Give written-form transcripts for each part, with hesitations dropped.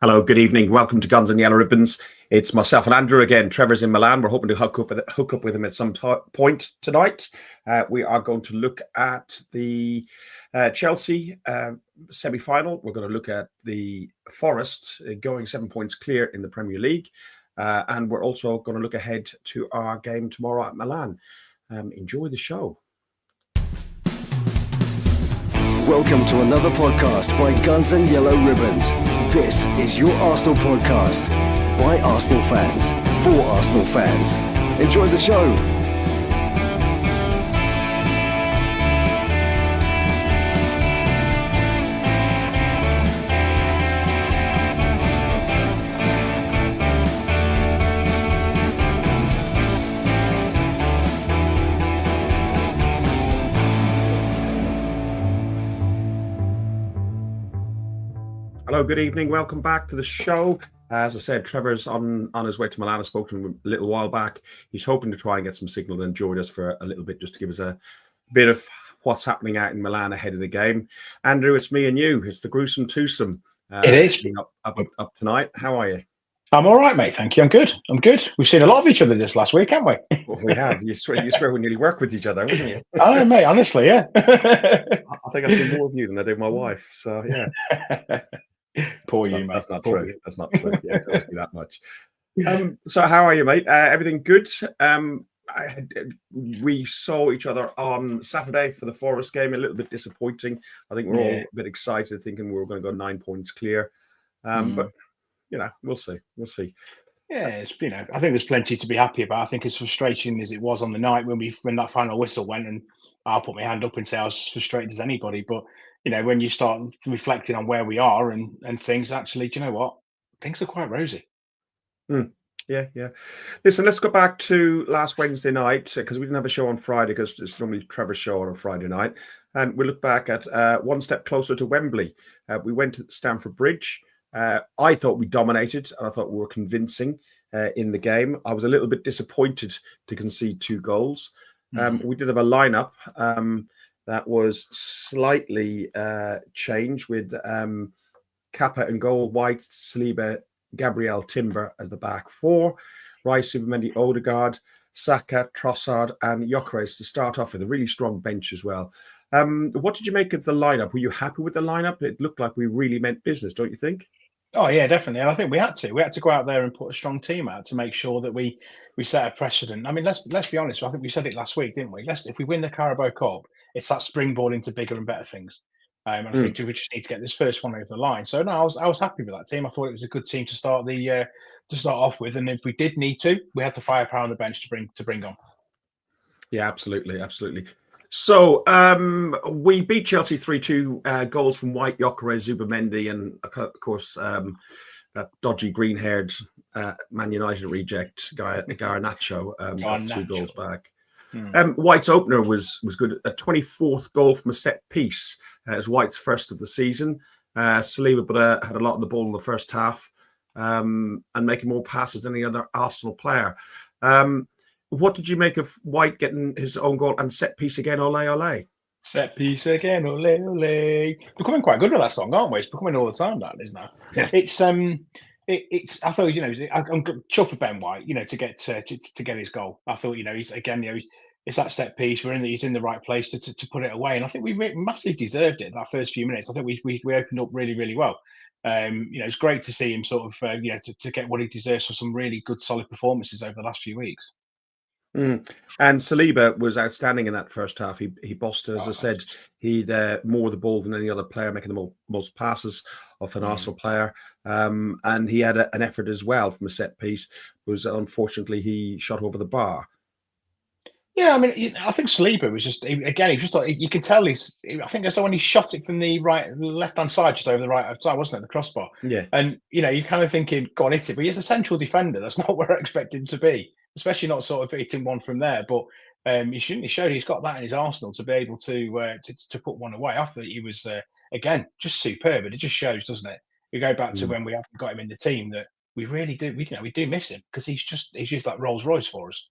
Hello, good evening. Welcome to Guns and Yellow Ribbons. It's myself and Andrew again. Trevor's in Milan. We're hoping to hook up with him at some point tonight. We are going to look at the Chelsea semi-final. We're going to look at the Forest going 7 points clear in the Premier League. And we're also going to look ahead to our game tomorrow at Milan. Enjoy the show. Welcome to another podcast by Guns and Yellow Ribbons. This is your Arsenal podcast by Arsenal fans for Arsenal fans. Enjoy the show. Hello, good evening. Welcome back to the show. As I said, Trevor's on his way to Milan. I spoke to him a little while back. He's hoping to try and get some signal and join us for a little bit, just to give us a bit of what's happening out in Milan ahead of the game. Andrew, it's me and you. It's the gruesome twosome. It is. Up tonight. How are you? I'm all right, mate. Thank you. I'm good. We've seen a lot of each other this last week, haven't we? Well, we have. You swear we nearly work with each other, wouldn't you? Oh, mate, honestly, yeah. I think I see more of you than I do my wife. So, yeah. Poor you, mate. That's not true. That's not true. Yeah, it doesn't do that much. So how are you, mate? Everything good? We saw each other on Saturday for the Forest game. A little bit disappointing. I think we're all a bit excited, thinking we were going to go 9 points clear. But we'll see. We'll see. Yeah, I think there's plenty to be happy about. I think as frustrating as it was on the night when that final whistle went, and I'll put my hand up and say I was as frustrated as anybody. But when you start reflecting on where we are and things, actually, do you know what? Things are quite rosy. Yeah. Listen, let's go back to last Wednesday night, because we didn't have a show on Friday, because it's normally Trevor's show on a Friday night. And we look back at one step closer to Wembley. We went to Stamford Bridge. I thought we dominated, and I thought we were convincing in the game. I was a little bit disappointed to concede 2 goals. We did have a lineup that was slightly changed, with Kappa and goal, White, Saliba, Gabriel, Timber as the back 4, Rice, Supermendi, Odegaard, Saka, Trossard and Gyökeres to start off with a really strong bench as well. What did you make of the lineup? Were you happy with the lineup? It looked like we really meant business, don't you think? Oh yeah, definitely. And I think we had to go out there and put a strong team out to make sure that we set a precedent. I mean, let's be honest. I think we said it last week, didn't we? If we win the Carabao Cup, it's that springboard into bigger and better things. And I think we just need to get this first one over the line. So no, I was happy with that team. I thought it was a good team to start off with. And if we did need to, we had the firepower on the bench to bring on. Yeah, absolutely. So we beat Chelsea 3-2, goals from White, Gyökeres, Supermendi, and of course that dodgy green-haired Man United reject guy, Garnacho, got 2 goals back. White's opener was good. A 24th goal from a set piece. It was White's first of the season. Saliba had a lot of the ball in the first half, and making more passes than any other Arsenal player. What did you make of White getting his own goal and set piece again? Ole, ole. Set piece again, ole, ole. We're becoming quite good with that song, aren't we? It's becoming all the time, that, isn't it? Yeah. It's. I thought, I'm chuffed for Ben White, to get his goal. I thought, he's again, it's that set piece. He's in the right place to put it away, and I think we massively deserved it that first few minutes. I think we opened up really, really well. It's great to see him sort of, to get what he deserves for some really good, solid performances over the last few weeks. And Saliba was outstanding in that first half. He bossed, as I said, he'd more the ball than any other player, making the most passes of an Arsenal player. And he had an effort as well from a set piece. Unfortunately, he shot over the bar. Yeah, I mean, I think Saliba was just, again, he just thought, you can tell I think that's when he shot it from the left-hand side, just over the right side, wasn't it, the crossbar? Yeah. And, you're kind of thinking, go on, hit it. But he's a central defender. That's not where I expect him to be, especially not sort of hitting one from there. But he showed he's got that in his arsenal to be able to put one away. I thought he was, again, just superb. And it just shows, doesn't it? You go back to when we haven't got him in the team, that we really do, we do miss him, because he's just that Rolls Royce for us.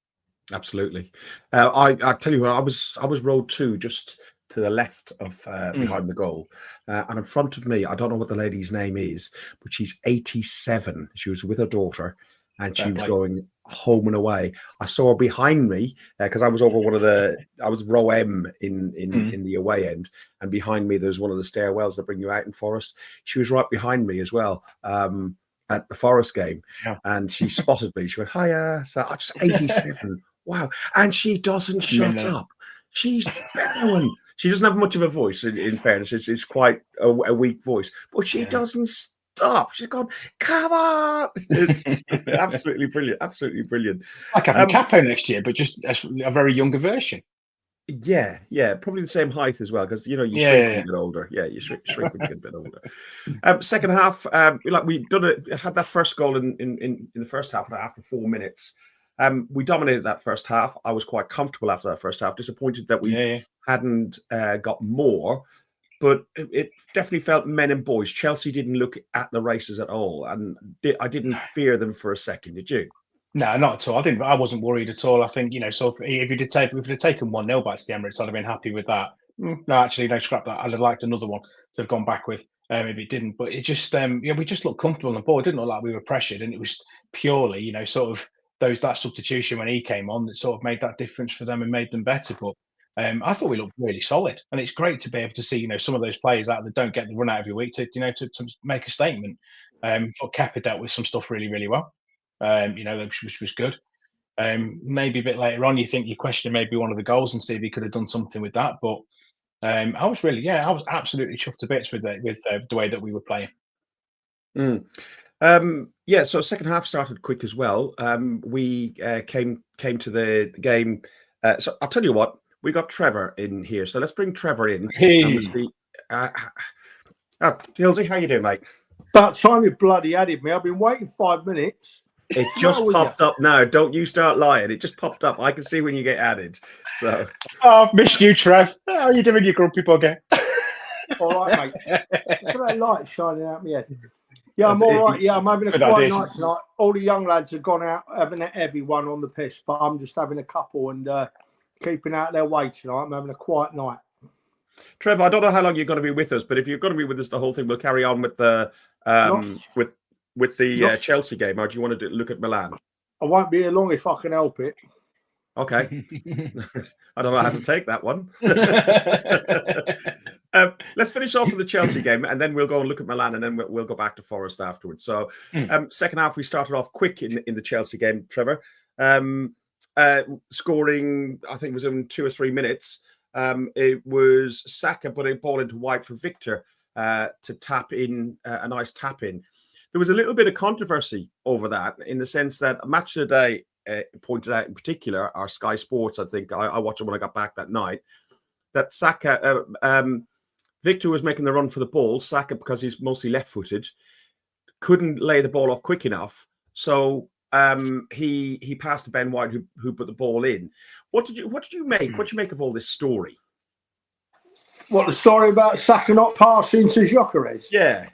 Absolutely. I tell you what, I was road 2 just to the left of behind the goal. And in front of me, I don't know what the lady's name is, but she's 87. She was with her daughter and she was going home and away. I saw her behind me because I was over I was row M in the away end. And behind me, there's one of the stairwells that bring you out in Forest. She was right behind me as well. At the Forest game, and she spotted me. She went, "Hiya!" So I'm just 87. Wow, and she doesn't shut up. She's bellowing. She doesn't have much of a voice. In fairness, it's quite a weak voice, but she doesn't stop. She's gone, "Come on!" It's absolutely brilliant. Absolutely brilliant. Like having Capo next year, but just a very younger version. Yeah, probably the same height as well, because you shrink when you get older. Yeah, you shrink when you get a bit older. Second half, we had that first goal in the first half after 4 minutes. We dominated that first half. I was quite comfortable after that first half. Disappointed that we hadn't got more, but it definitely felt men and boys. Chelsea didn't look at the races at all, and I didn't fear them for a second. Did you? No, not at all. I wasn't worried at all. I think, so if you'd have taken 1-0 back to the Emirates, I'd have been happy with that. No, actually, no, scrap that. I'd have liked another one to have gone back with if it didn't. But it just, we just looked comfortable on the ball. It didn't look like we were pressured, and it was purely, sort of that substitution when he came on that sort of made that difference for them and made them better. But I thought we looked really solid, and it's great to be able to see, some of those players out that don't get the run out every week to make a statement. Thought Kepa dealt with some stuff really, really well. Which was good. Maybe a bit later on, you question maybe one of the goals and see if he could have done something with that. But I was absolutely chuffed to bits with the way that we were playing. So second half started quick as well. We came to the game. So I'll tell you what, we got Trevor in here. So let's bring Trevor in. Hey. Hilsey, how you doing, mate? About time you bloody added me. I've been waiting 5 minutes. It just popped up now. Don't you start lying. It just popped up. I can see when you get added. So I've missed you, Trev. How are you doing, you grumpy bugger? All right, mate. Look at that light shining out my head. Yeah, I'm all right. Yeah, I'm having a quiet night tonight. All the young lads have gone out having everyone on the piss, but I'm just having a couple and keeping out their way tonight. I'm having a quiet night. Trevor, I don't know how long you're going to be with us, but if you're going to be with us the whole thing, we'll carry on with the Chelsea game. Or do you want to look at Milan? I won't be here long if I can help it. Okay. I don't know how to take that one. Let's finish off with the Chelsea game, and then we'll go and look at Milan, and then we'll go back to Forest afterwards. So, second half, we started off quick in the Chelsea game, Trevor. Scoring, I think it was in 2 or 3 minutes. It was Saka putting a ball into White for Victor to tap in, a nice tap in. There was a little bit of controversy over that in the sense that Match of the Day pointed out in particular, our Sky Sports, I think, I watched it when I got back that night, that Saka, Victor was making the run for the ball. Saka, because he's mostly left-footed, couldn't lay the ball off quick enough. So he passed to Ben White, who put the ball in. What did you make? What did you make of all this story? What, the story about Saka not passing to Gyökeres? Yeah.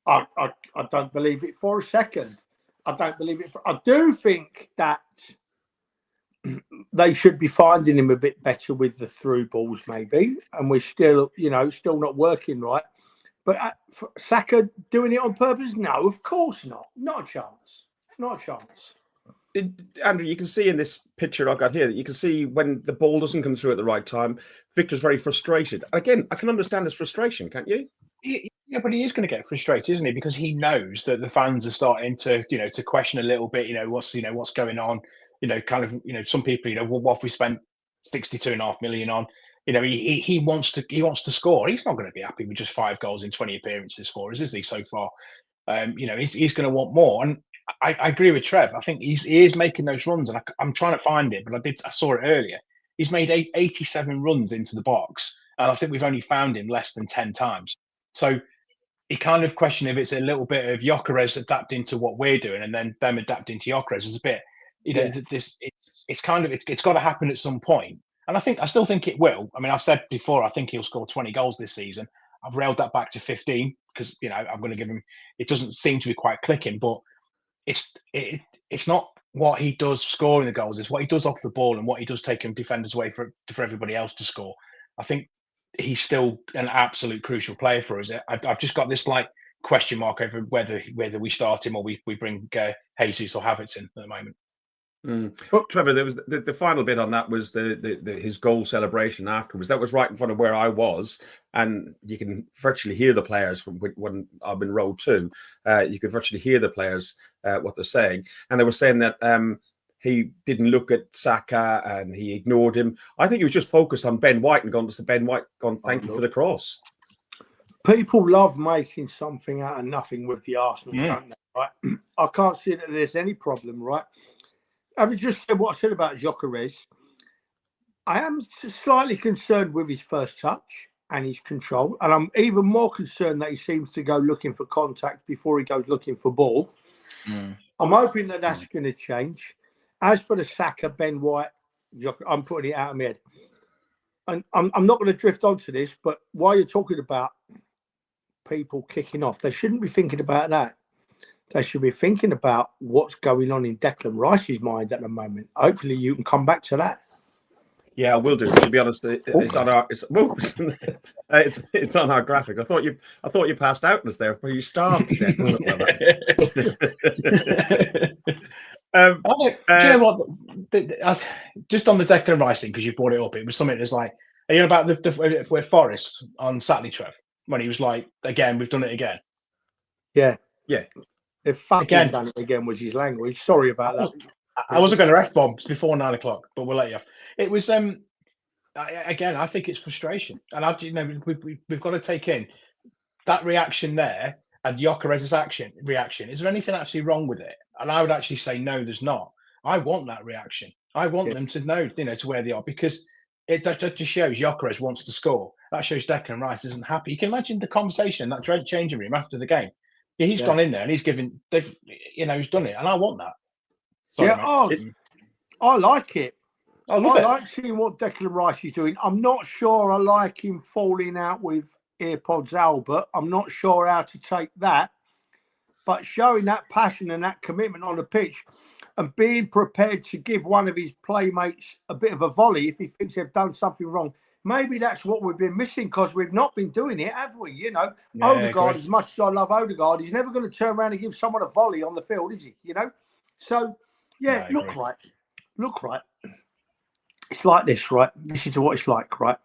I don't believe it for a second. I don't believe it. I do think that they should be finding him a bit better with the through balls, maybe. And we're still not working right. But Saka doing it on purpose? No, of course not. Not a chance. Not a chance. Andrew, you can see in this picture I've got here that you can see when the ball doesn't come through at the right time, Victor's very frustrated. Again, I can understand his frustration, can't you? Yeah, but he is going to get frustrated, isn't he? Because he knows that the fans are starting to, to question a little bit, what's going on. Some people, well, what have we spent 62.5 million on? He wants to score. He's not going to be happy with just 5 goals in 20 appearances for us, is he, so far? He's going to want more. And I agree with Trev. I think he is making those runs, and I'm trying to find it, but I saw it earlier. He's made 87 runs into the box, and I think we've only found him less than 10 times. So you kind of question if it's a little bit of Gyökeres adapting to what we're doing, and then them adapting to Gyökeres. It's a bit, it's got to happen at some point. And I still think it will. I mean, I've said before, I think he'll score 20 goals this season. I've railed that back to 15 because I'm going to give him. It doesn't seem to be quite clicking, but it's not what he does scoring the goals. It's what he does off the ball and what he does taking defenders away for everybody else to score. I think he's still an absolute crucial player for us. I've just got this like question mark over whether we start him or we bring Jesus or Havertz in at the moment. Trevor, there was the final bit on that was his goal celebration afterwards. That was right in front of where I was, and you can virtually hear the players when I'm in row 2. You could virtually hear the players what they're saying, and they were saying that he didn't look at Saka and he ignored him. I think he was just focused on Ben White and gone to Ben White, thank you for the cross. People love making something out of nothing with the Arsenal, don't they? Right? I can't see that there's any problem, right? Having just said what I said about Gyökeres, I am slightly concerned with his first touch and his control, and I'm even more concerned that he seems to go looking for contact before he goes looking for ball. I'm hoping that that's going to change. As for the Saka, Ben White, I'm putting it out of my head. And I'm not going to drift onto this, but while you're talking about people kicking off, they shouldn't be thinking about that. They should be thinking about what's going on in Declan Rice's mind at the moment. Hopefully, you can come back to that. Yeah, I will do. To be honest, it's on our it's on our graphic. I thought you passed out in us there, but you starved to death. Or something like that. Do you know what? Just on the Declan Rice thing, because you brought it up, it was something that's like, you know about the Forest on Saturday, Trev, when he was like, again, we've done it again. Yeah. They've Again. done it again, which is language. Sorry about that. I wasn't going to F-bomb before 9 o'clock, but we'll let you off. It was, again, I think it's frustration. And we've got to take in that reaction there and Gyökeres' reaction. Is there anything actually wrong with it? And I would actually say, no, there's not. I want that reaction. I want them to know, to where they are, because that just shows Gyökeres wants to score. That shows Declan Rice isn't happy. You can imagine the conversation in that changing room after the game. Yeah, he's gone in there and he's given, he's done it. And I want that. Sorry, I like it. I like seeing what Declan Rice is doing. I'm not sure I like him falling out with AirPods Albert. I'm not sure how to take that. But showing that passion and that commitment on the pitch and being prepared to give one of his playmates a bit of a volley if he thinks they've done something wrong. Maybe that's what we've been missing because we've not been doing it, have we? Odegaard, as much as I love Odegaard, he's never going to turn around and give someone a volley on the field, is he? So, look right. It's like this, right? This is what it's like, right?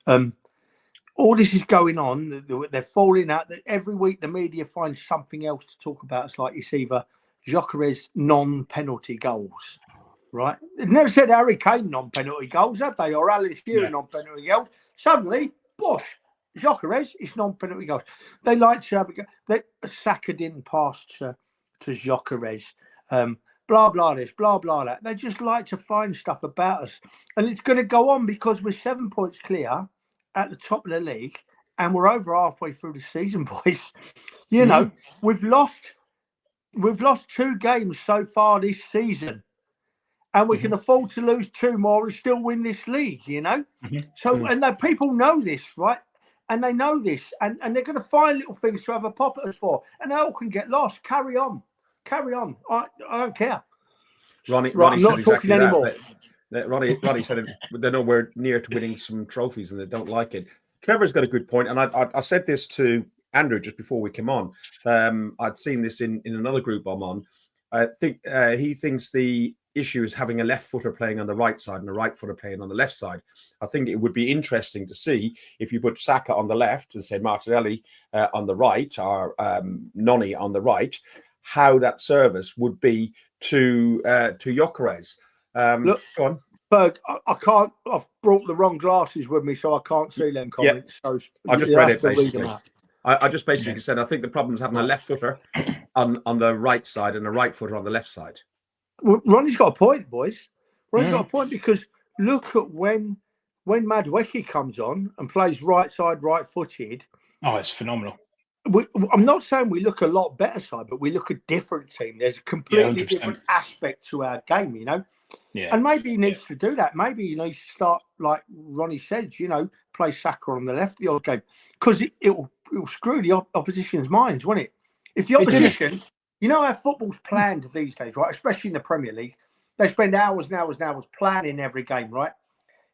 All this is going on. They're falling out. Every week the media finds something else to talk about. It's like it's either Gyökeres non-penalty goals, right? They've never said Harry Kane non-penalty goals, have they? Or Alan Shearer non-penalty goals. Suddenly, bosh, Gyökeres is non-penalty goals. They like to have a go. Saka didn't pass to Gyökeres. Blah, blah, this, blah, blah, that. They just like to find stuff about us. And it's going to go on because we're 7 points clear at the top of the league and we're over halfway through the season, boys. We've lost 2 games so far this season and we can afford to lose 2 more and still win this league, So, and the people know this, right? And they know this and they're going to find little things to have a pop at us for and they all can get lost. Carry on. I don't care. Ronnie I'm said not exactly talking anymore. that Ronnie said they're nowhere near to winning some trophies and they don't like it. Trevor's got a good point, and I said this to Andrew just before we came on. I'd seen this in another group I'm on. I think he thinks the issue is having a left footer playing on the right side and a right footer playing on the left side. I think it would be interesting to see if you put Saka on the left and say Martinelli on the right or Noni on the right, how that service would be to Gyökeres. Look, go on. Berg, I can't. I've brought the wrong glasses with me, so I can't see them comments. So I just read it basically. I just basically said I think the problem is having a left footer on the right side and a right footer on the left side. Well, Ronnie's got a point, boys. Ronnie's got a point because look at when Madueke comes on and plays right side, right footed. Oh, it's phenomenal. I'm not saying we look a lot better side, but we look a different team. There's a completely different aspect to our game, Yeah. And maybe he needs to do that. Maybe he needs to start, like Ronnie said, play Saka on the left the odd game because it'll screw the opposition's minds, won't it? If the opposition, how football's planned these days, right? Especially in the Premier League, they spend hours and hours and hours planning every game, right?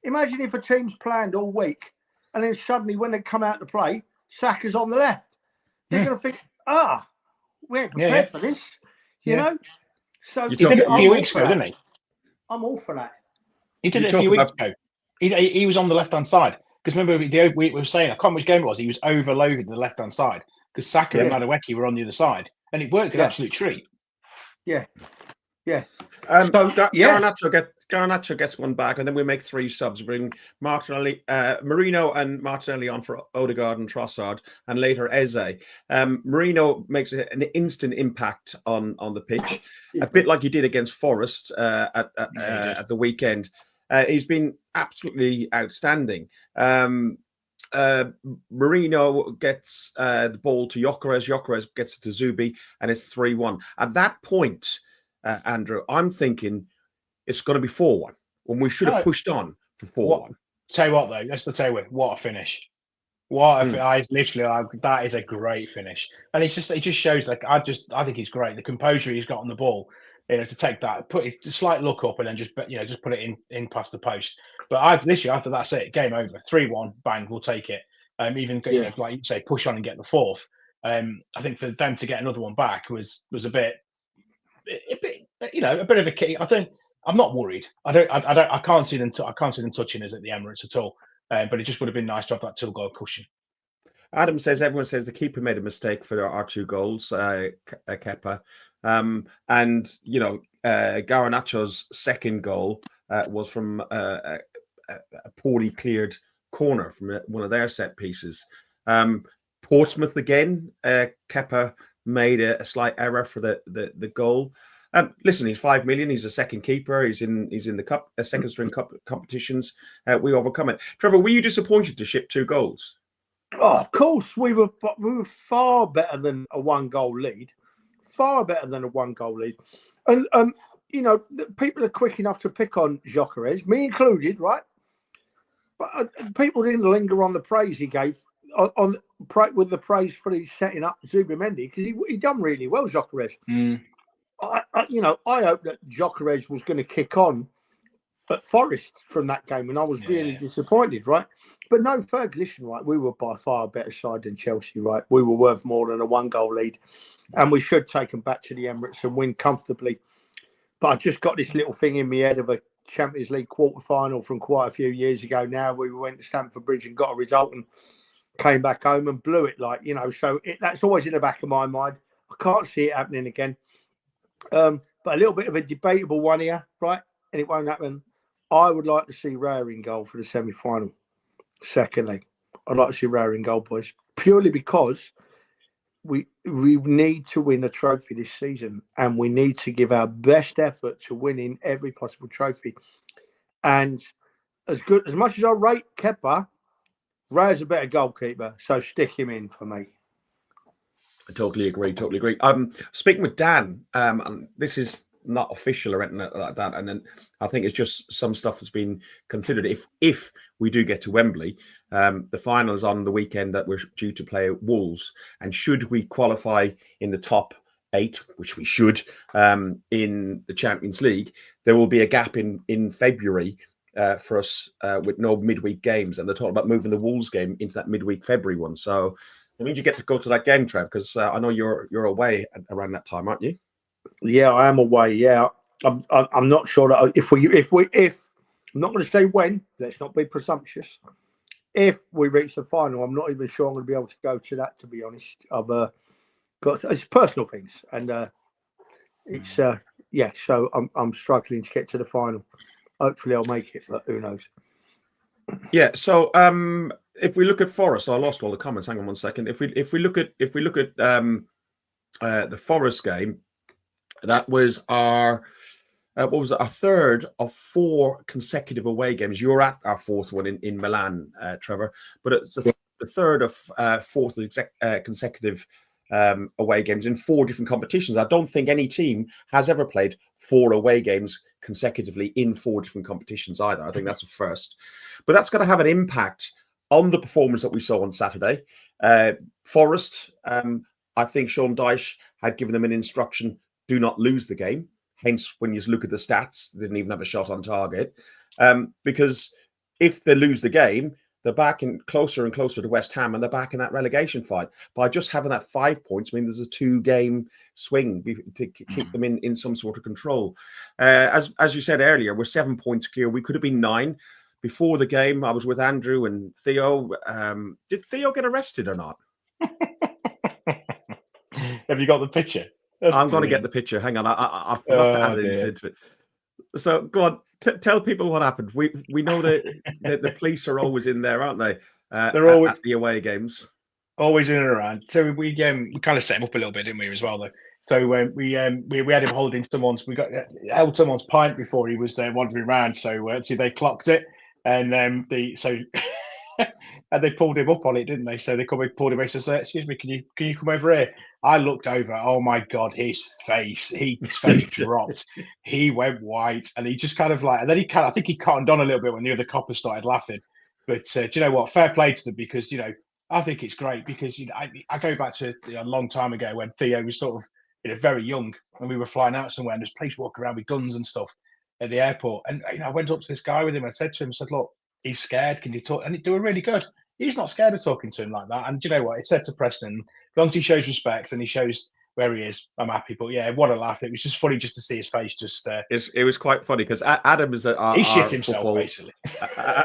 Imagine if a team's planned all week and then suddenly when they come out to play, Saka's on the left. They're going to think, we ain't prepared for this, you know. So he did it a few weeks ago, didn't he? I'm all for that. He did it a few weeks ago. He was on the left hand side because remember we were saying I can't remember which game it was. He was overloaded the left hand side because Saka and Madueke were on the other side, and it worked an absolute treat. Yeah. Garnacho gets one back, and then we make 3 subs. Bring Martinelli, Marino, and Martinelli on for Odegaard and Trossard, and later Eze. Marino makes an instant impact on the pitch, a bit like he did against Forest at the weekend. He's been absolutely outstanding. Marino gets the ball to Gyökeres gets it to Zubi, and it's 3-1. At that point, Andrew, I'm thinking it's going to be 4-1 when we should have pushed on for 4-1. Tell you what, though, let's tell you what a finish! That is a great finish, and it just shows I think he's great. The composure he's got on the ball, to take that, put it a slight look up, and then just put it in past the post. But after that's it, game over, 3-1, bang, we'll take it. Like you say, push on and get the 4th. I think for them to get another one back was a bit of a key. I think I'm not worried. I can't see them touching us at the Emirates at all. But it just would have been nice to have that 2-goal cushion. Adam says everyone says the keeper made a mistake for our 2 goals, Kepa, and Garnacho's second goal was from a poorly cleared corner from one of their set pieces. Portsmouth again, Kepa made a slight error for the goal. Listen, he's 5 million. He's a second keeper. He's in the cup, second string cup competitions. We overcome it. Trevor, were you disappointed to ship 2 goals? Oh, of course, we were far better than a 1-goal lead. Far better than a 1-goal lead, and people are quick enough to pick on Gyökeres, me included, right? But people didn't linger on the praise he gave with the praise for his setting up Zubimendi because he done really well, Gyökeres. I hope that Gyökeres was going to kick on at Forest from that game, and I was really disappointed, right? But no, Ferguson, right? We were by far a better side than Chelsea, right? We were worth more than a 1-goal lead, and we should take them back to the Emirates and win comfortably. But I just got this little thing in my head of a Champions League quarter-final from quite a few years ago now. We went to Stamford Bridge and got a result and came back home and blew it, so that's always in the back of my mind. I can't see it happening again. But a little bit of a debatable one here, right? And it won't happen. I would like to see Raya in goal for the semi-final. Secondly, I'd like to see Raya in goal, boys, purely because we need to win a trophy this season, and we need to give our best effort to winning every possible trophy. And as much as I rate Kepa, Raya's a better goalkeeper, so stick him in for me. I totally agree. Speaking with Dan, and this is not official or anything like that, and then I think it's just some stuff that's been considered. If we do get to Wembley, the final is on the weekend that we're due to play Wolves, and should we qualify in the top 8, which we should, in the Champions League, there will be a gap in February for us with no midweek games, and they're talking about moving the Wolves game into that midweek February one. So it means you get to go to that game, Trev, because I know you're away around that time, aren't you? Yeah, I am away. Yeah, I'm not sure that if I'm not going to say when. Let's not be presumptuous. If we reach the final, I'm not even sure I'm going to be able to go to that. To be honest, I've got it's personal things, and it's So I'm struggling to get to the final. Hopefully, I'll make it, but who knows? Yeah. So if we look at Forest, I lost all the comments. Hang on one second. If we look at the Forest game, that was our our third of 4 consecutive away games. You're at our 4th one in Milan, Trevor, but it's the third of 4th consecutive away games in 4 different competitions. I don't think any team has ever played 4 away games consecutively in 4 different competitions either. I think that's a first, but that's going to have an impact on the performance that we saw on Saturday. Forest, I think Sean Dyche had given them an instruction: do not lose the game. Hence, when you look at the stats, they didn't even have a shot on target. Because if they lose the game, they're back in closer and closer to West Ham, and they're back in that relegation fight. By just having that 5 points, I mean, there's a 2-game swing to keep them in some sort of control. As you said earlier, we're 7 points clear. We could have been 9. Before the game, I was with Andrew and Theo. Did Theo get arrested or not? Have you got the picture? I'm going to get the picture. Hang on, I forgot to add it into it. So go on, tell people what happened. We know that the police are always in there, aren't they? They're always at the away games. Always in and around. So we kind of set him up a little bit, didn't we, as well, though? So we had him holding someone's. We held someone's pint before he was wandering around. So they clocked it, and and they pulled him up on it, didn't they? So they pulled him. They said, "Excuse me, can you come over here?" I looked over. Oh my God, his face dropped. He went white, and he just kind of like. And then I think he cottoned on a little bit when the other coppers started laughing. But do you know what? Fair play to them, because I think it's great, because I go back to a long time ago when Theo was sort of very young, and we were flying out somewhere, and there's police walking around with guns and stuff at the airport. And I went up to this guy with him. I said to him, "Look, he's scared. Can you talk?" And they were really good. He's not scared of talking to him like that. And do you know what? It said to Preston, as long as he shows respect and he shows where he is, I'm happy. But yeah, what a laugh. It was just funny just to see his face. It was quite funny, because Adam is he shit himself, basically.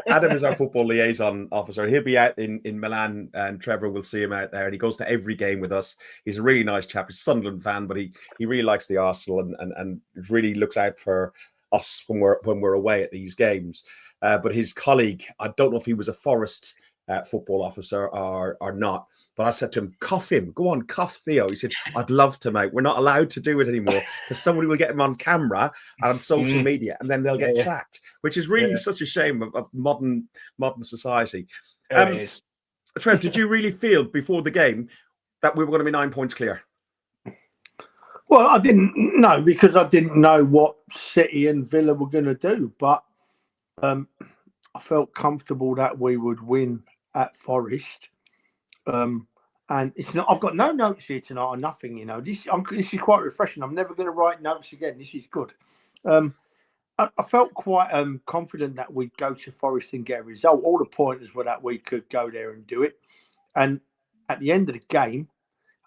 Adam is our football liaison officer. He'll be out in Milan, and Trevor will see him out there, and he goes to every game with us. He's a really nice chap. He's a Sunderland fan, but he really likes the Arsenal and really looks out for us when we're away at these games. But his colleague, I don't know if he was a Forest football officer or not, but I said to him, "Cuff him, go on, cuff Theo." He said, "I'd love to, mate. We're not allowed to do it anymore, because somebody will get him on camera and on social media, and then they'll get sacked," which is really such a shame of modern society. It is. Trev, did you really feel before the game that we were going to be 9 points clear? Well, I didn't know, because I didn't know what City and Villa were going to do, but I felt comfortable that we would win at Forest. And it's not. I've got no notes here tonight or nothing. This is quite refreshing. I'm never going to write notes again. This is good. I felt quite confident that we'd go to Forest and get a result. All the pointers were that we could go there and do it. And at the end of the game,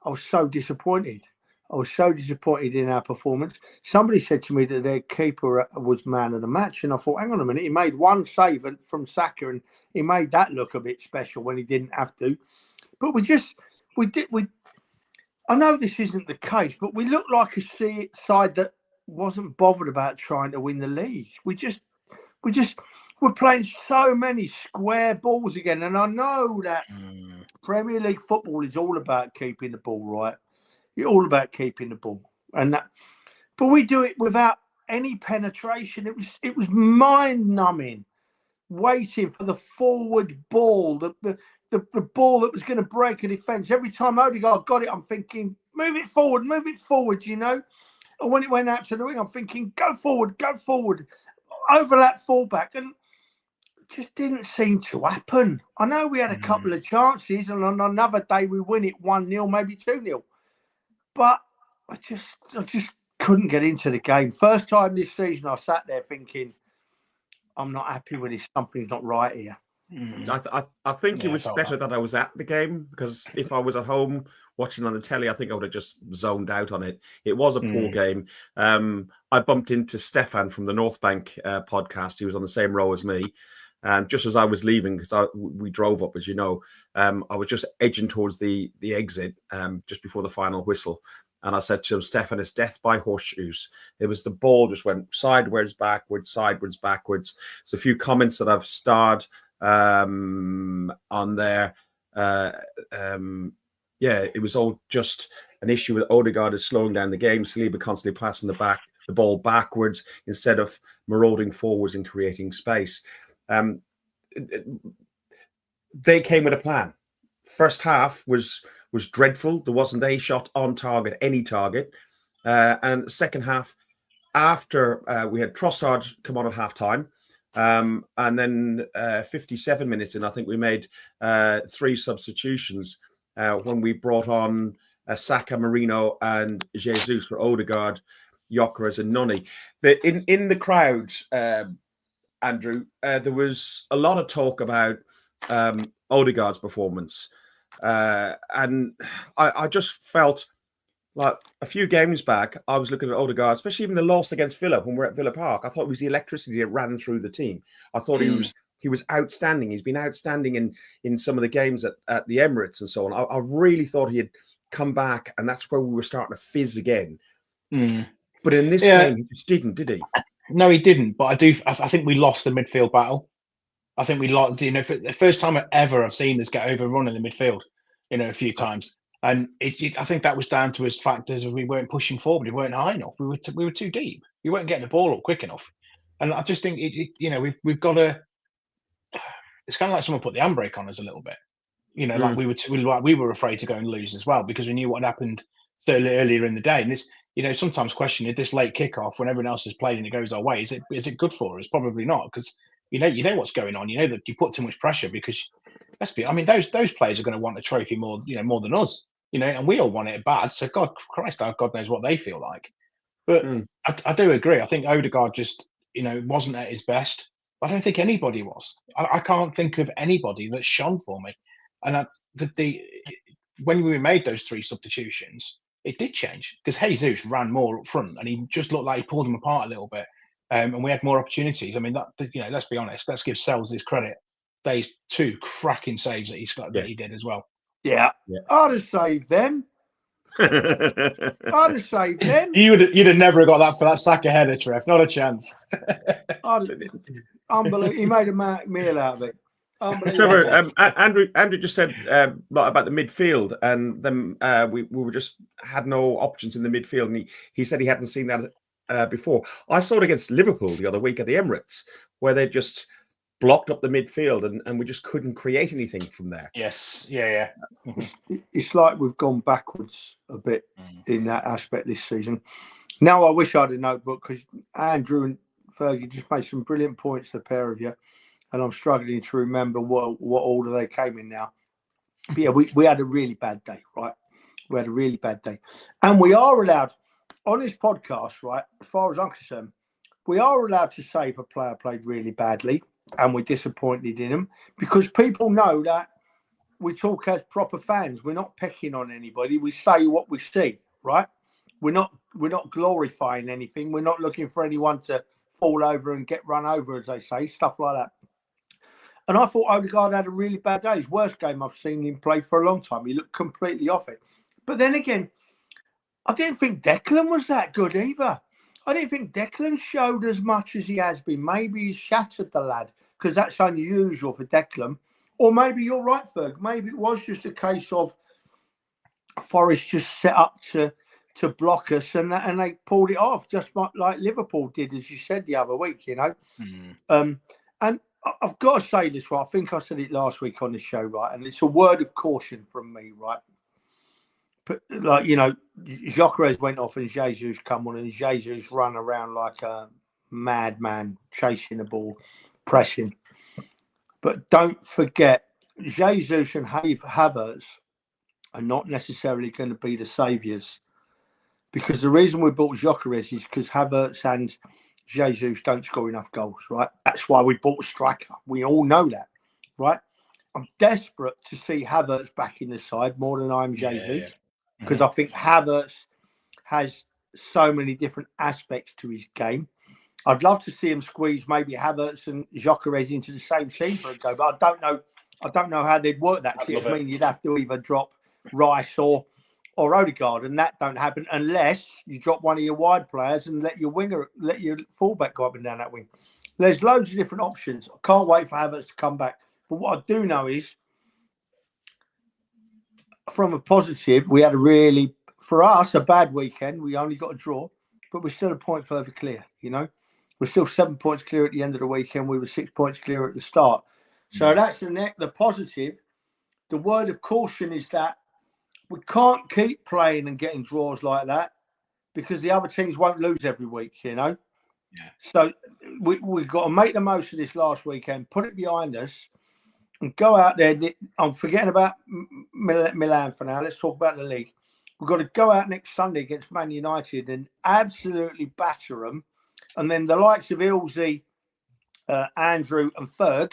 I was so disappointed. I was so disappointed in our performance. Somebody said to me that their keeper was man of the match, and I thought, hang on a minute, he made one save from Saka, and he made that look a bit special when he didn't have to. But I know this isn't the case, but we looked like a side that wasn't bothered about trying to win the league. We're playing so many square balls again, and I know that Premier League football is all about keeping the ball right. You're all about keeping the ball, but we do it without any penetration. It was mind-numbing, waiting for the forward ball, the ball that was going to break a defence. Every time Odegaard got it, I'm thinking, move it forward, And when it went out to the wing, I'm thinking, go forward, overlap fullback, and it just didn't seem to happen. I know we had a couple of chances, and on another day we win it 1-0, maybe 2-0. But I just couldn't get into the game. First time this season, I sat there thinking, I'm not happy with this. Something's not right here. I think it was better that I was at the game, because if I was at home watching on the telly, I think I would have just zoned out on it. It was a poor game. I bumped into Stefan from the North Bank podcast. He was on the same row as me. And just as I was leaving, because we drove up, as you know, I was just edging towards the exit just before the final whistle. And I said to him, "Stefan, it's death by horseshoes." It was the ball just went sideways, backwards. So a few comments that I've starred on there. It was all just an issue with Odegaard is slowing down the game. Saliba constantly passing the ball backwards instead of marauding forwards and creating space. They came with a plan. First half was dreadful. There wasn't a shot on target, any target. And second half, after we had Trossard come on at half time, and then 57 minutes in, I think we made 3 substitutions when we brought on Saka, Marino, and Jesus for Odegaard, Gyökeres, and Noni. In the crowd, Andrew, there was a lot of talk about Odegaard's performance. And I just felt like a few games back, I was looking at Odegaard, especially even the loss against Villa when we're at Villa Park. I thought it was the electricity that ran through the team. I thought he was outstanding. He's been outstanding in some of the games at the Emirates and so on. I really thought he had come back, and that's where we were starting to fizz again. But in this game, he just didn't, did he? No, he didn't. But I think we lost the midfield battle. I think we lost. For the first time ever I've seen us get overrun in the midfield. A few times, and I think that was down to his factors of we weren't pushing forward. We weren't high enough. We were too deep. We weren't getting the ball up quick enough. And I just think we've got to. It's kind of like someone put the handbrake on us a little bit. Like we were afraid to go and lose as well because we knew what happened so earlier in the day. And this, sometimes question if this late kickoff when everyone else has played and it goes our way, is it good for us? Probably not, because you know what's going on. You know that you put too much pressure because those players are going to want a trophy more than us. And we all want it bad. So God knows what they feel like. But I do agree. I think Odegaard just wasn't at his best. I don't think anybody was. I can't think of anybody that shone for me. And when we made those 3 substitutions, it did change because Jesus ran more up front and he just looked like he pulled them apart a little bit. And we had more opportunities. I mean, let's be honest. Let's give Sells his credit. There's 2 cracking saves that he did as well. Yeah. I'd have saved them. I'd have saved them. You'd have never got that for that sack ahead, Trev. Not a chance. Unbelievable. He made a meal out of it. Trevor, Andrew just said about the midfield, and then we were just had no options in the midfield, and he said he hadn't seen that before. I saw it against Liverpool the other week at the Emirates, where they just blocked up the midfield, and we just couldn't create anything from there. Yes, yeah. It's like we've gone backwards a bit in that aspect this season. Now I wish I had a notebook because Andrew and Fergie just made some brilliant points, the pair of you. And I'm struggling to remember what order they came in now. But yeah, we had a really bad day, right? We had a really bad day. And we are allowed, on this podcast, right, as far as I'm concerned, we are allowed to say if a player played really badly and we're disappointed in him because people know that we talk as proper fans. We're not picking on anybody. We say what we see, right? We're not glorifying anything. We're not looking for anyone to fall over and get run over, as they say, stuff like that. And I thought Odegaard had a really bad day. His worst game I've seen him play for a long time. He looked completely off it. But then again, I didn't think Declan was that good either. I didn't think Declan showed as much as he has been. Maybe he's shattered the lad because that's unusual for Declan. Or maybe you're right, Ferg. Maybe it was just a case of Forest just set up to block us and they pulled it off just like Liverpool did, as you said the other week, And I've got to say this, right? I think I said it last week on the show, right? And it's a word of caution from me, right? But Gyökeres went off and Jesus come on and Jesus ran around like a madman, chasing the ball, pressing. But don't forget, Jesus and Havertz are not necessarily going to be the saviours. Because the reason we bought Gyökeres is because Havertz and Jesus don't score enough goals, right? That's why we bought a striker. We all know that, right? I'm desperate to see Havertz back in the side more than I am Jesus, because I think Havertz has so many different aspects to his game. I'd love to see him squeeze maybe Havertz and Gyökeres into the same team for a go, but I don't know how they'd work that. It mean you'd have to either drop Rice or Odegaard, and that don't happen unless you drop one of your wide players and let your fullback go up and down that wing. There's loads of different options. I can't wait for Havertz to come back. But what I do know is, from a positive, we had for us, a bad weekend. We only got a draw, but we're still a point further clear, We're still 7 points clear at the end of the weekend. We were 6 points clear at the start. So that's the positive. The word of caution is that we can't keep playing and getting draws like that because the other teams won't lose every week, Yeah. So we've got to make the most of this last weekend, put it behind us, and go out there. I'm forgetting about Milan for now. Let's talk about the league. We've got to go out next Sunday against Man United and absolutely batter them. And then the likes of Ilsey, Andrew and Ferg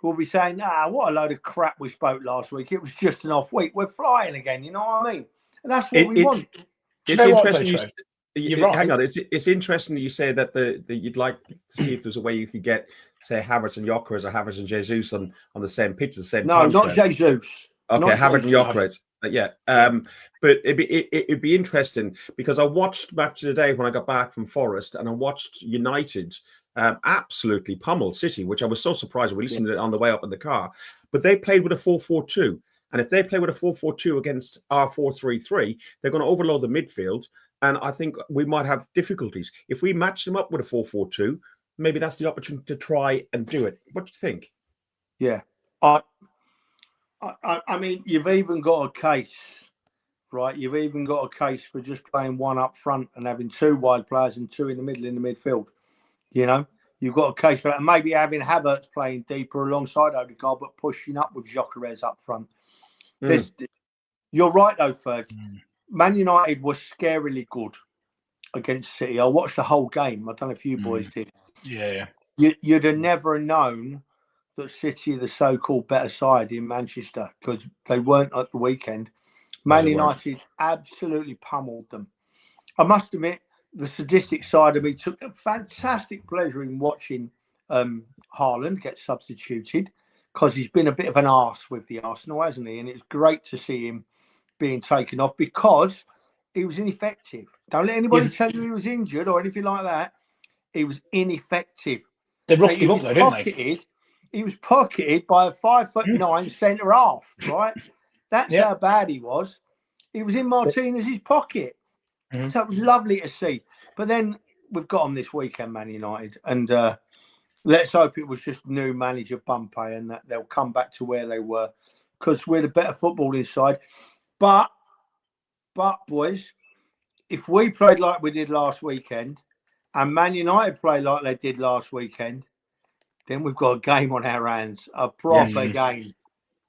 will be saying, what a load of crap we spoke last week. It was just an off week. We're flying again. You know what I mean? And that's what we want. It's interesting. You're right. Hang on. It's interesting that you say that you'd like to see if there's a way you could get, say, Havertz and Gyökeres or Havertz and Jesus on the same pitch at the same time. No, not Jesus. Okay, Havertz and Gyökeres. Yeah. But it'd be interesting because I watched Match of the Day when I got back from Forest, and I watched United absolutely pummel City, which I was so surprised. We listened to it on the way up in the car. But they played with a 4-4-2. And if they play with a 4-4-2 against our 4-3-3, they're going to overload the midfield. And I think we might have difficulties. If we match them up with a 4-4-2, maybe that's the opportunity to try and do it. What do you think? Yeah. I mean, you've even got a case, right? You've even got a case for just playing one up front and having two wide players and two in the middle in the midfield. You know, you've got a case for that. And maybe having playing deeper alongside Odegaard, but pushing up with Gyökeres up front. You're right, though, Ferg. Man United was scarily good against City. I watched the whole game. I don't know if you boys did. Yeah. You'd have never known that City are the so-called better side in Manchester because they weren't at the weekend. Man United absolutely pummeled them. I must admit, the sadistic side of me took a fantastic pleasure in watching Haaland get substituted because he's been a bit of an arse with the Arsenal, hasn't he? And it's great to see him being taken off because he was ineffective. Don't let anybody tell you he was injured or anything like that. He was ineffective. They roughed him up though, didn't they? He was pocketed by a 5'9" centre half, right? That's how bad he was. He was in Martinez's pocket. So it was lovely to see. But then we've got them this weekend, Man United. And let's hope it was just new manager Bumpy and that they'll come back to where they were because we're the better footballing side. But boys, if we played like we did last weekend and Man United played like they did last weekend, then we've got a game on our hands, a proper game,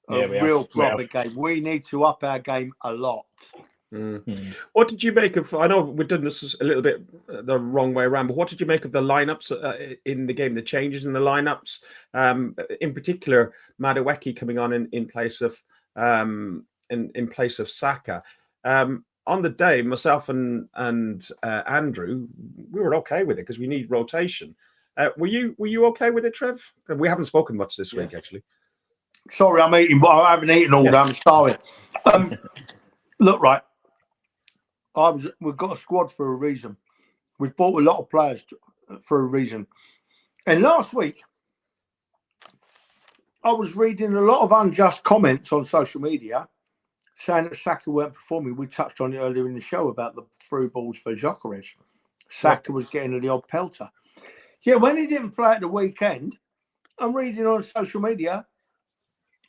a real proper game. We need to up our game a lot. What did you make of? I know we've done this a little bit the wrong way around, but what did you make of the lineups in the game? The changes in the lineups, in particular, Madueke coming on in place of in place of Saka. On the day, myself and Andrew, we were okay with it because we need rotation. Were you okay with it, Trev? We haven't spoken much this week, actually. Sorry, I'm eating, but I haven't eaten all day. I'm starving. Look, right. We've got a squad for a reason. We've bought a lot of players for a reason. And last week, I was reading a lot of unjust comments on social media saying that Saka weren't performing. We touched on it earlier in the show about the through balls for Gyökeres. Saka was getting the odd pelter. Yeah, when he didn't play at the weekend, I'm reading on social media,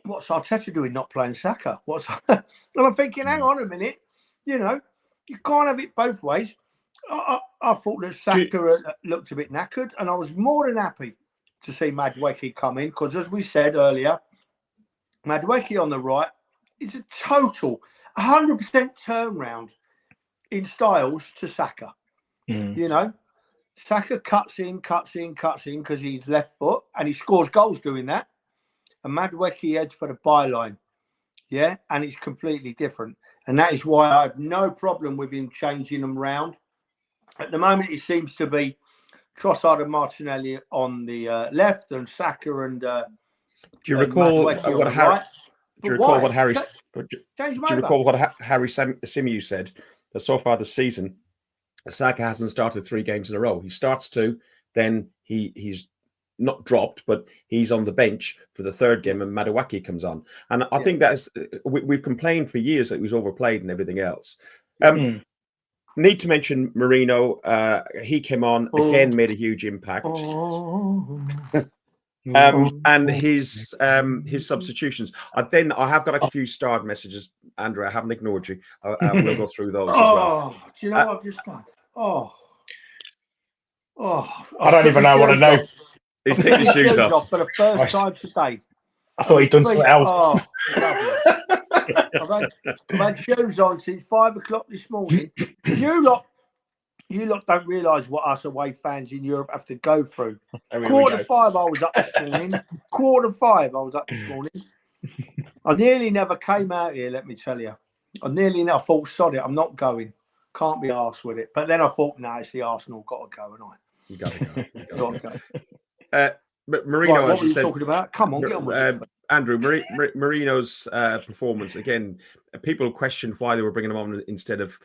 what's Arteta doing not playing Saka? And I'm thinking, hang on a minute, you know, you can't have it both ways. I thought that Saka looked a bit knackered, and I was more than happy to see Madueke come in because, as we said earlier, Madueke on the right is a total 100% turnaround in styles to Saka. You know, Saka cuts in because he's left foot, and he scores goals doing that. And Madueke heads for the byline. Yeah, and it's completely different. And that is why I have no problem with him changing them round. At the moment, it seems to be Trossard and Martinelli on the left and Saka and do you recall what Harry? Do you recall what Harry? Do you recall what Harry Symeou said? That so far this season, Saka hasn't started 3 games in a row. He starts 2, then he's not dropped, but he's on the bench for the 3rd game, and Madueke comes on. And I think that's we've complained for years that he was overplayed and everything else. Need to mention Marino. He came on again, made a huge impact. And his substitutions. I have got a few starred messages, Andrew. I haven't ignored you. We'll go through those as well. Do you know what I've just done? I don't even know what to know. He's taking his shoes off for the first time today. I thought he'd done something else. I've had shoes on since 5 o'clock this morning. You lot You lot don't realise what us away fans in Europe have to go through. Here we Quarter go. 5, I was up this morning. Quarter 5, I was up this morning. I nearly never came out here, let me tell you. I thought, sod it, I'm not going. Can't be arsed with it. But then I thought, no, it's the Arsenal, got to go, and You got to go. got to go. But Marino, Right, what as were you you said, talking about? Come on, get on with it. Andrew, Marino's performance, again, people questioned why they were bringing him on instead of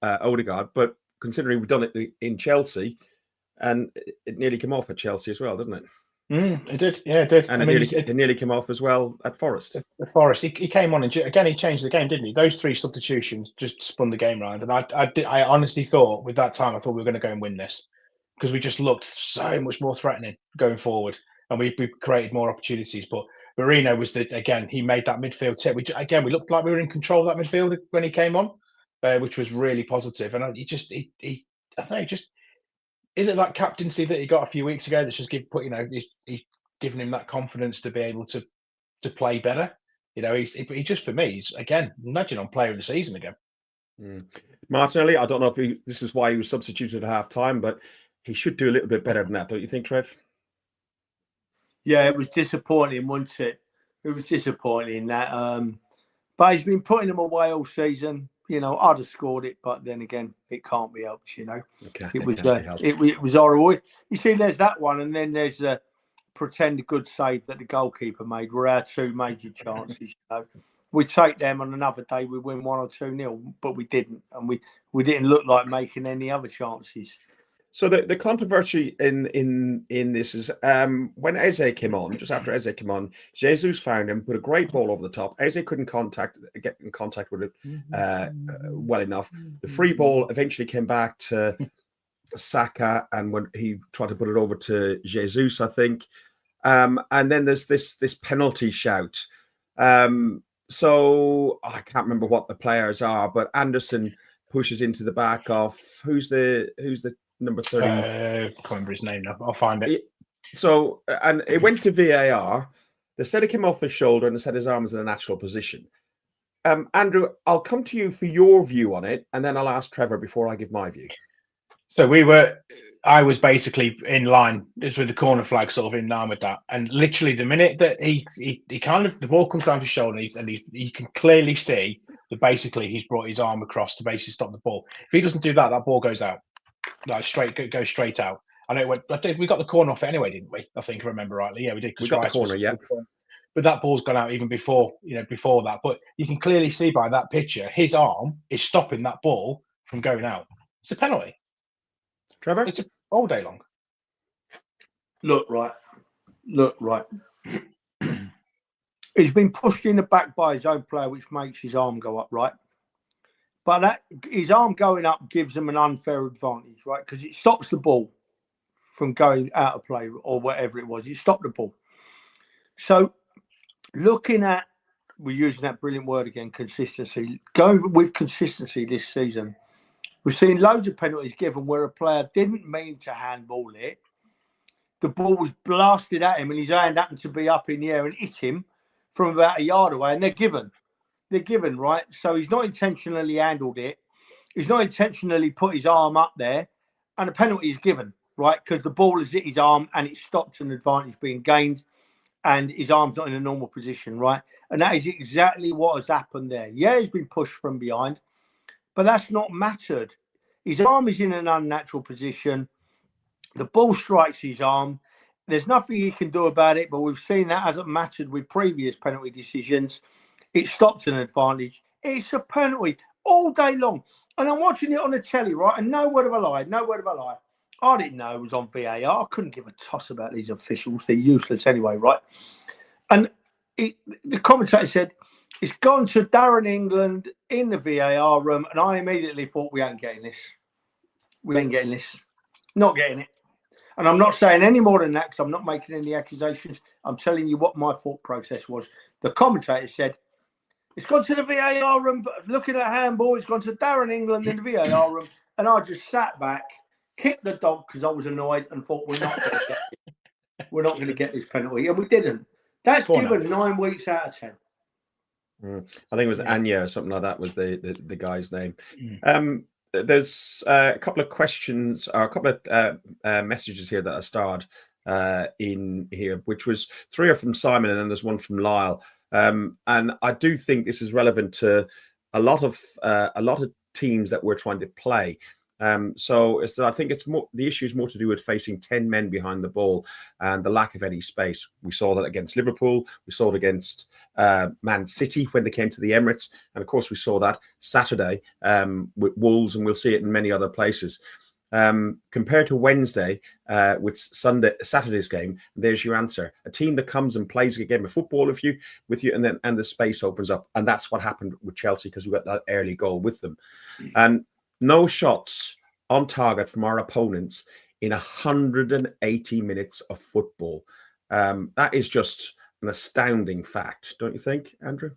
Odegaard, but considering we've done it in Chelsea, and it nearly came off at Chelsea as well, didn't it? It did, yeah, it did. And it nearly came off as well at Forest. The Forest, he came on and again he changed the game, didn't he? Those 3 substitutions just spun the game around, and I honestly thought with that time I thought we were going to go and win this because we just looked so much more threatening going forward, and we created more opportunities. But Marino was he made that midfield tip. We looked like we were in control of that midfield when he came on, which was really positive. And I don't know, is it that captaincy that he got a few weeks ago that's just he's giving him that confidence to be able to play better? He just, for me, he's again nudging on player of the season again. Martinelli, I don't know if this is why he was substituted at half time, but he should do a little bit better than that, don't you think, Trev? Yeah, it was disappointing, wasn't it? It was disappointing that, but he's been putting them away all season. I'd have scored it, but then again, it can't be helped. Okay, it was horrible. You see, there's that one, and then there's a pretend good save that the goalkeeper made. Were our 2 major chances. We take them on another day, we win 1 or 2-0, but we didn't, and we didn't look like making any other chances. So the controversy in this is when Eze came on, just after Eze came on, Jesus found him, put a great ball over the top. Eze couldn't get in contact with it well enough. The free ball eventually came back to Saka, and when he tried to put it over to Jesus, I think. And then there's this penalty shout. So I can't remember what the players are, but Anderson pushes into the back of who's the number 30. I can't remember his name now. I'll find it. So, and it went to VAR. They said it came off his shoulder and they said his arm was in a natural position. Andrew, I'll come to you for your view on it, and then I'll ask Trevor before I give my view. So I was basically in line. It's with the corner flag sort of in line with that. And literally the minute that he kind of, the ball comes down his shoulder and you can clearly see that basically he's brought his arm across to basically stop the ball. If he doesn't do that, that ball goes out. Goes straight out. I know it went. I think we got the corner off it anyway, didn't we? I think I remember rightly. Yeah, we did. We got the corner, yeah. But that ball's gone out even before that. But you can clearly see by that picture, his arm is stopping that ball from going out. It's a penalty. Trevor, it's all day long. Look right. He's been pushed in the back by his own player, which makes his arm go up, right? But his arm going up gives him an unfair advantage, right? Because it stops the ball from going out of play or whatever it was. It stopped the ball. So looking at, we're using that brilliant word again, consistency. Going with consistency this season, we've seen loads of penalties given where a player didn't mean to handball it. The ball was blasted at him and his hand happened to be up in the air and hit him from about a yard away, and they're given. They're given, right? So he's not intentionally handled it. He's not intentionally put his arm up there, and a penalty is given, right? Because the ball has hit his arm and it stops an advantage being gained, and his arm's not in a normal position, right? And that is exactly what has happened there. Yeah, he's been pushed from behind, but that's not mattered. His arm is in an unnatural position. The ball strikes his arm. There's nothing he can do about it, but we've seen that hasn't mattered with previous penalty decisions. It stops an advantage. It's a penalty all day long. And I'm watching it on the telly, right? And no word of a lie. I didn't know it was on VAR. I couldn't give a toss about these officials. They're useless anyway, right? And the commentator said, it's gone to Darren England in the VAR room. And I immediately thought, we ain't getting this. Not getting it. And I'm not saying any more than that because I'm not making any accusations. I'm telling you what my thought process was. The commentator said, it's gone to the VAR room, but looking at handball, it's gone to Darren England in the VAR room. And I just sat back, kicked the dog because I was annoyed and thought, we're not going to get this penalty. And we didn't. That's given 9 weeks out of 10. I think it was Anya or something like that was the guy's name. there's a couple of questions or a couple of messages here that are starred in here, which was 3 are from Simon and then there's 1 from Lyle. And I do think this is relevant to a lot of teams that we're trying to play. So I think it's more, the issue is more to do with facing 10 men behind the ball and the lack of any space. We saw that against Liverpool. We saw it against Man City when they came to the Emirates. And of course, we saw that Saturday with Wolves, and we'll see it in many other places. Compared to Wednesday with Saturday's game, there's your answer. A team that comes and plays a game of football with you, and the space opens up. And that's what happened with Chelsea, because we got that early goal with them. And no shots on target from our opponents in 180 minutes of football. That is just an astounding fact, don't you think, Andrew?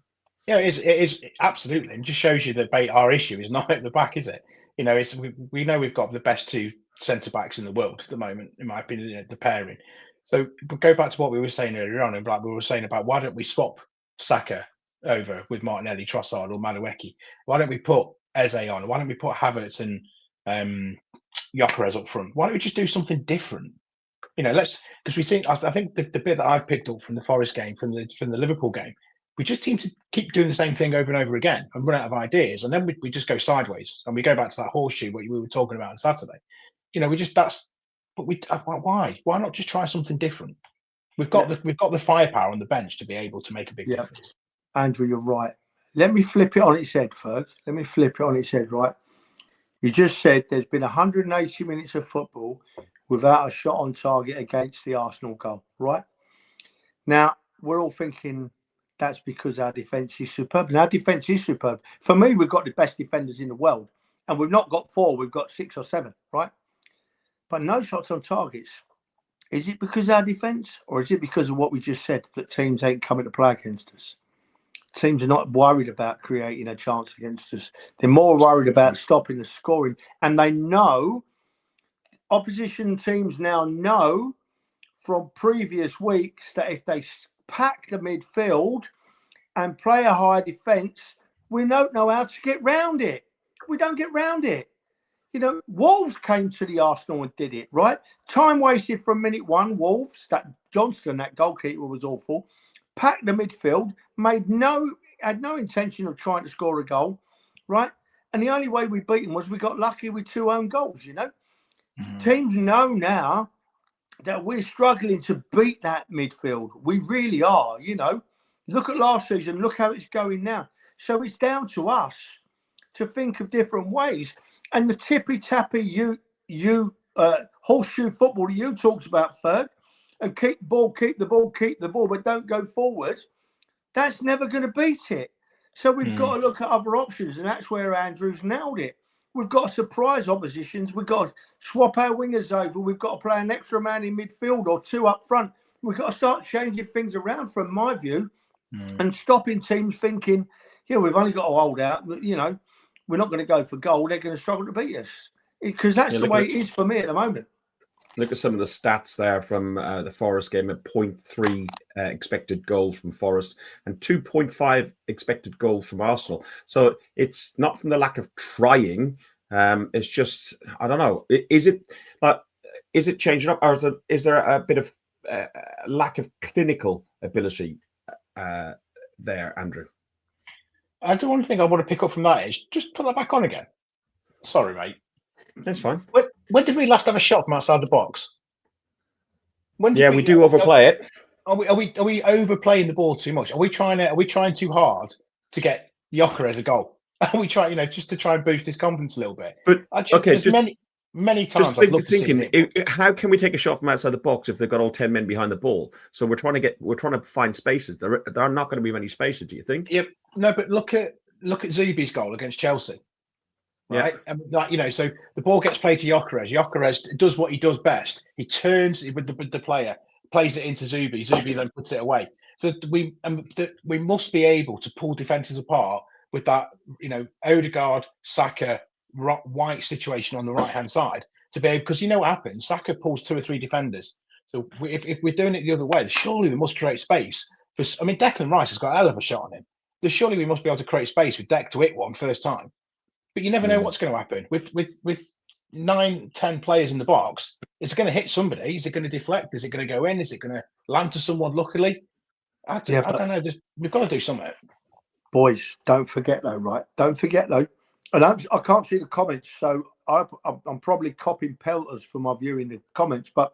Yeah, it is absolutely. It just shows you that our issue is not at the back, is it? You know, we know we've got the best 2 centre backs in the world at the moment, in my opinion, the pairing. So go back to what we were saying earlier on, and like we were saying about why don't we swap Saka over with Martinelli, Trossard, or Madueke? Why don't we put Eze on? Why don't we put Havertz and Gyökeres up front? Why don't we just do something different? You know, because we think, I think the bit that I've picked up from the Forest game, from the Liverpool game, we just seem to keep doing the same thing over and over again and run out of ideas, and then we just go sideways and we go back to that horseshoe what we were talking about on Saturday. You know, why not just try something different? We've got the firepower on the bench to be able to make a big difference. Andrew, you're right. Let me flip it on its head, Ferg. Let me flip it on its head, right? You just said there's been 180 minutes of football without a shot on target against the Arsenal goal, right? Now, we're all thinking that's because our defence is superb. And our defence is superb. For me, we've got the best defenders in the world. And we've not got 4, we've got 6 or 7, right? But no shots on targets. Is it because of our defence, or is it because of what we just said, that teams ain't coming to play against us? Teams are not worried about creating a chance against us. They're more worried about stopping the scoring. And they know, opposition teams now know from previous weeks, that if they pack the midfield and play a high defence, we don't know how to get round it. We don't get round it. You know, Wolves came to the Arsenal and did it, right? Time wasted from minute 1. Wolves, that Johnston, that goalkeeper, was awful. Packed the midfield, had no intention of trying to score a goal, right? And the only way we beat them was we got lucky with 2 own goals, you know? Teams know now that we're struggling to beat that midfield. We really are, you know. Look at last season, look how it's going now. So it's down to us to think of different ways. And the tippy-tappy horseshoe football you talked about, Ferg, and keep the ball, but don't go forward, that's never going to beat it. So we've got to look at other options, and that's where Andrew's nailed it. We've got to surprise oppositions. We've got to swap our wingers over. We've got to play an extra man in midfield or 2 up front. We've got to start changing things around, from my view, and stopping teams thinking, we've only got to hold out. You know, we're not going to go for goal. They're going to struggle to beat us, because that's the way it is for me at the moment. Look at some of the stats there from the Forest game at 0.3 expected goal from Forest and 2.5 expected goal from Arsenal. So it's not from the lack of trying. It's just, I don't know. Is it changing up, or is there a bit of lack of clinical ability there, Andrew? I do one thing I want to pick up from that is just put that back on again. Sorry, mate. That's fine. When did we last have a shot from outside the box? We do overplay it. Are we overplaying the ball too much? Are we trying too hard to get Gyökeres a goal? Are we trying, just to try and boost his confidence a little bit? But many times I've looked thinking, how can we take a shot from outside the box if they've got all 10 men behind the ball? So we're trying to find spaces. There are not going to be many spaces. Do you think? Yep. No, but look at Zubi's goal against Chelsea. Right, and so the ball gets played to Gyökeres. Gyökeres does what he does best. He turns with the player, plays it into Zubi. Zubi then puts it away. So we must be able to pull defenses apart with that, Odegaard, Saka, White situation on the right hand side to be able, because you know what happens. Saka pulls 2 or 3 defenders. So if we're doing it the other way, surely we must create space. Declan Rice has got a hell of a shot on him. Surely we must be able to create space with Deck to hit one first time. but you never know what's going to happen with 9-10 players in the box. Is it going to hit somebody? Is it going to deflect? Is it going to go in? Is it going to land to someone luckily? I don't know. We've got to do something. Boys, don't forget though, right? Don't forget though. And I can't see the comments, so I'm probably copying pelters for my view in the comments. But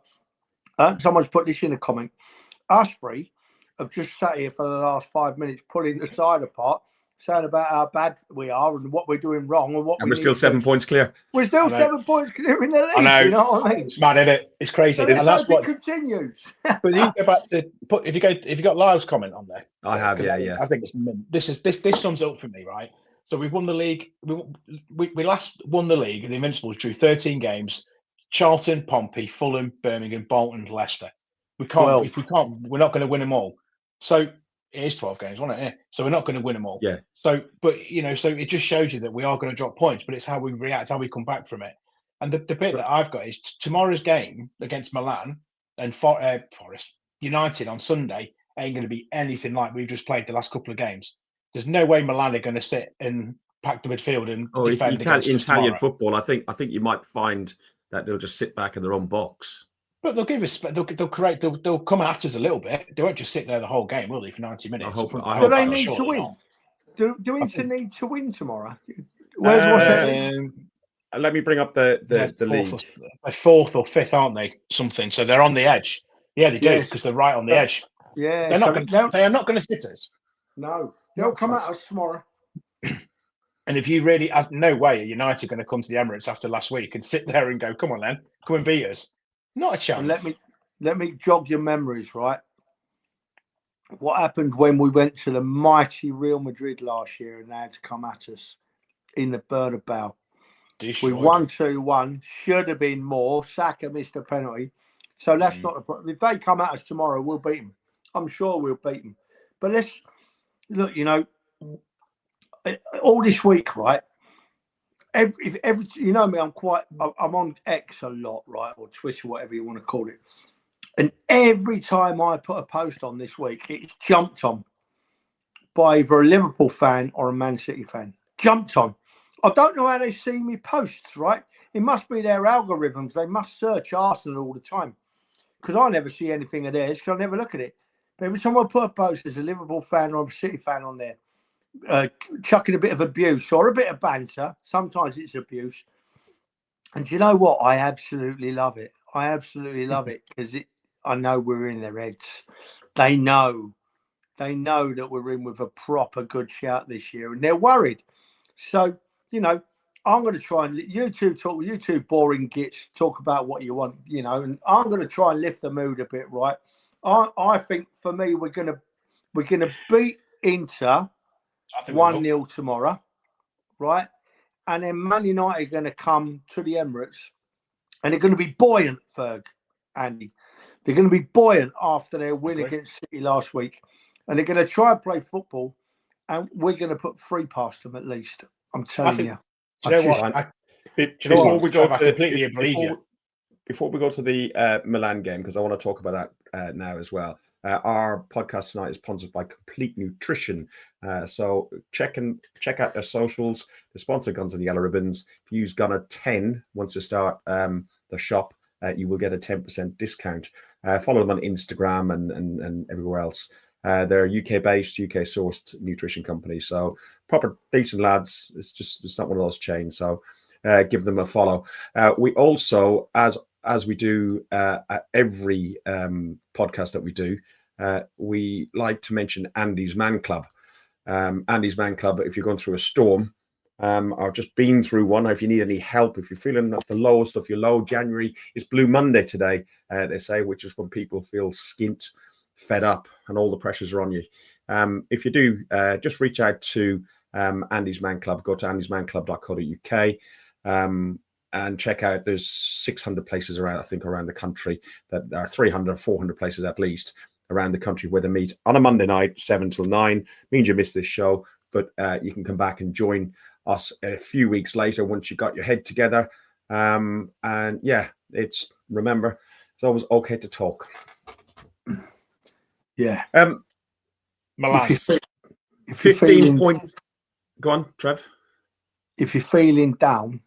someone's put this in a comment. Us three have just sat here for the last 5 minutes pulling the side apart, saying about how bad we are and what we're doing wrong and what we're still 7 points clear. We're still 7 points clear in the league. I know. You know what I mean? It's mad, isn't it? It's crazy. So and that's what continues. But you go back to if you got Lyle's comment on there. I have, yeah. I think it's this sums it up for me, right? So we've won the league. We last won the league, and the Invincibles drew 13 games. Charlton, Pompey, Fulham, Birmingham, Bolton, Leicester. We're not going to win them all. So it is 12 games, wasn't it? Yeah. So we're not going to win them all. Yeah. So it just shows you that we are going to drop points, but it's how we react, how we come back from it. And the bit that I've got is tomorrow's game against Milan and Forest United on Sunday ain't going to be anything like we've just played the last couple of games. There's no way Milan are going to sit and pack the midfield and defend against us Italian tomorrow. football. I think you might find that they'll just sit back in their own box. But they'll give us. They'll come at us a little bit. They won't just sit there the whole game, will they? For 90 minutes. I hope they need to win. Do Inter need to win tomorrow? Let me bring up the league. They're fourth or fifth, aren't they? Something. So they're on the edge. Yeah, they do because they're right on the edge. Yeah, they are not going to sit us. No, they'll come at us tomorrow. And if you really have no way are United going to come to the Emirates after last week and sit there and go, come on then, come and beat us. Not a chance. And let me jog your memories, right? What happened when we went to the mighty Real Madrid last year and they had to come at us in the Bernabeu? We won 2-1. Should have been more. Saka missed a penalty. So that's not a problem. If they come at us tomorrow, we'll beat them. I'm sure we'll beat them. But let's look, all this week, right? Every you know me, I'm on X a lot, right, or Twitter, whatever you want to call it. And every time I put a post on this week, it's jumped on by either a Liverpool fan or a Man City fan. Jumped on. I don't know how they see me posts, right? It must be their algorithms. They must search Arsenal all the time because I never see anything of theirs because I never look at it. But every time I put a post, there's a Liverpool fan or a City fan on there. Chucking a bit of abuse or a bit of banter. Sometimes it's abuse. And you know what? I absolutely love it. I absolutely love it because I know we're in their heads. They know that we're in with a proper good shout this year and they're worried. So, I'm going to try and you two boring gits talk about what you want, and I'm going to try and lift the mood a bit, right? I think for me, we're going to beat Inter 1-0 tomorrow, right? And then Man United are going to come to the Emirates and they're going to be buoyant, Ferg, Andy. They're going to be buoyant after their win against City last week. And they're going to try and play football and we're going to put 3 past them at least. I'm telling you. Before we go to the Milan game, because I want to talk about that now as well. Our podcast tonight is sponsored by Complete Nutrition. So check out their socials. They sponsor Guns and Yellow Ribbons. If you use Gunner 10 once you start the shop, you will get a 10% discount. Follow them on Instagram and everywhere else. They're UK-based, UK-sourced nutrition company. So proper, decent lads. It's not one of those chains. So give them a follow. We also, as we do at every podcast that we do, we like to mention Andy's Man Club. Andy's Man Club, if you're going through a storm or just been through one, or if you need any help, if you're feeling at the lowest of your low, January is Blue Monday today, they say, which is when people feel skint, fed up, and all the pressures are on you. If you do, just reach out to Andy's Man Club. Go to andysmanclub.co.uk. And check out, there's 600 places around the country, that are 300, 400 places at least around the country where they meet on a Monday night, 7 till 9. Means you missed this show, but you can come back and join us a few weeks later once you got your head together. And yeah, remember, it's always okay to talk. Yeah. Milan. 15 points. Go on, Trev. if you're feeling down,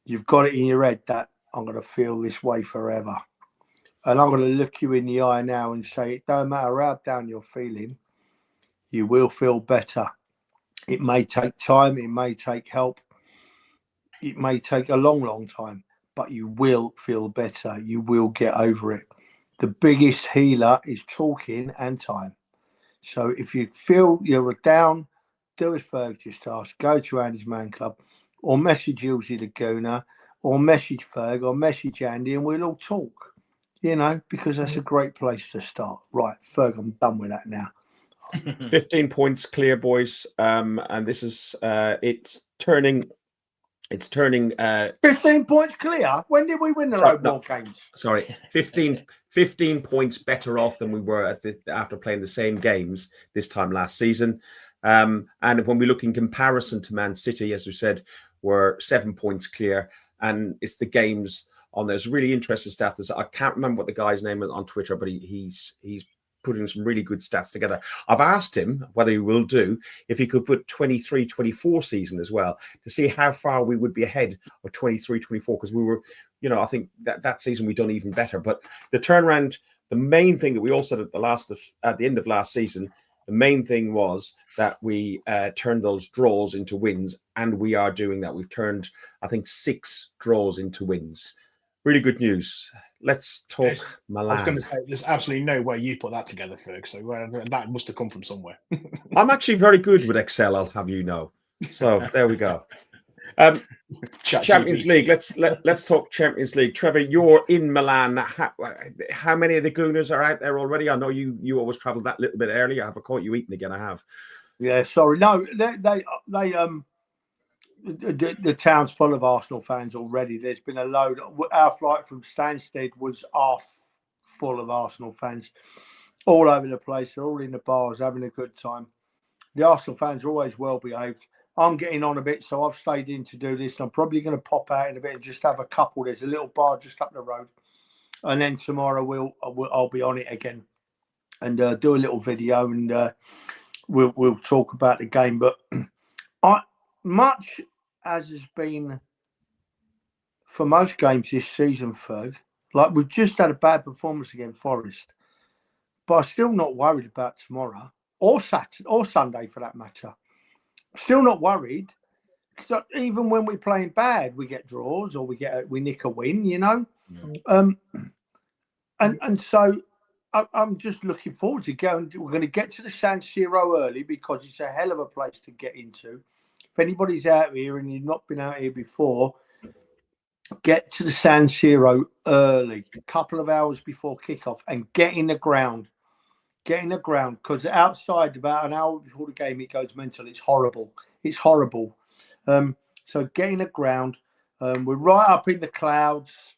you've got it in your head that I'm going to feel this way forever. And I'm going to look you in the eye now and say, it don't matter how down you're feeling, you will feel better. It may take time, it may take help, it may take a long, long time, but you will feel better. You will get over it. The biggest healer is talking and time. So if you feel you're down, do as Ferg just asked. Go to Andy's Man Club or message Uzi the Gooner or message Ferg or message Andy and we'll all talk, because that's a great place to start. Right, Ferg, I'm done with that now. 15 points clear, boys. And this is it's turning 15 points clear. When did we win the low ball games? Sorry, 15 points better off than we were after playing the same games this time last season. And when we look in comparison to Man City, as we said, we're 7 points clear. And it's the games on there's really interesting stats. I can't remember what the guy's name is on Twitter, but he's putting some really good stats together. I've asked him whether he will do if he could put 23-24 season as well to see how far we would be ahead of 23-24 because we were, I think that season we done even better. But the turnaround, the main thing that we all said at the end of last season, the main thing was that we turned those draws into wins, and we are doing that. We've turned, I think, 6 draws into wins. Really good news. Let's talk Milan. I was going to say, there's absolutely no way you put that together, Ferg. So that must have come from somewhere. I'm actually very good with Excel, I'll have you know. So there we go. Champions League. Let's talk Champions League. Trevor, you're in Milan. How many of the Gooners are out there already? I know you always travel that little bit early. I have caught you eating again. I have. Yeah, sorry. No, they the town's full of Arsenal fans already. There's been a load. Our flight from Stansted was full of Arsenal fans all over the place. They're all in the bars having a good time. The Arsenal fans are always well behaved. I'm getting on a bit, so I've stayed in to do this. I'm probably going to pop out in a bit and just have a couple. There's a little bar just up the road, and then tomorrow I'll be on it again and do a little video and we'll talk about the game. But much as has been for most games this season, Ferg, like we've just had a bad performance against Forest, but I'm still not worried about tomorrow or Saturday or Sunday for that matter. Still not worried because even when we're playing bad, we get draws or we nick a win, and so I'm just looking forward to going. We're going to get to the San Siro early because it's a hell of a place to get into. If anybody's out here and you've not been out here before, get to the San Siro early, a couple of hours before kickoff, and get in the ground. Get in the ground because outside, about an hour before the game, it goes mental. It's horrible. It's horrible. So get in the ground. We're right up in the clouds,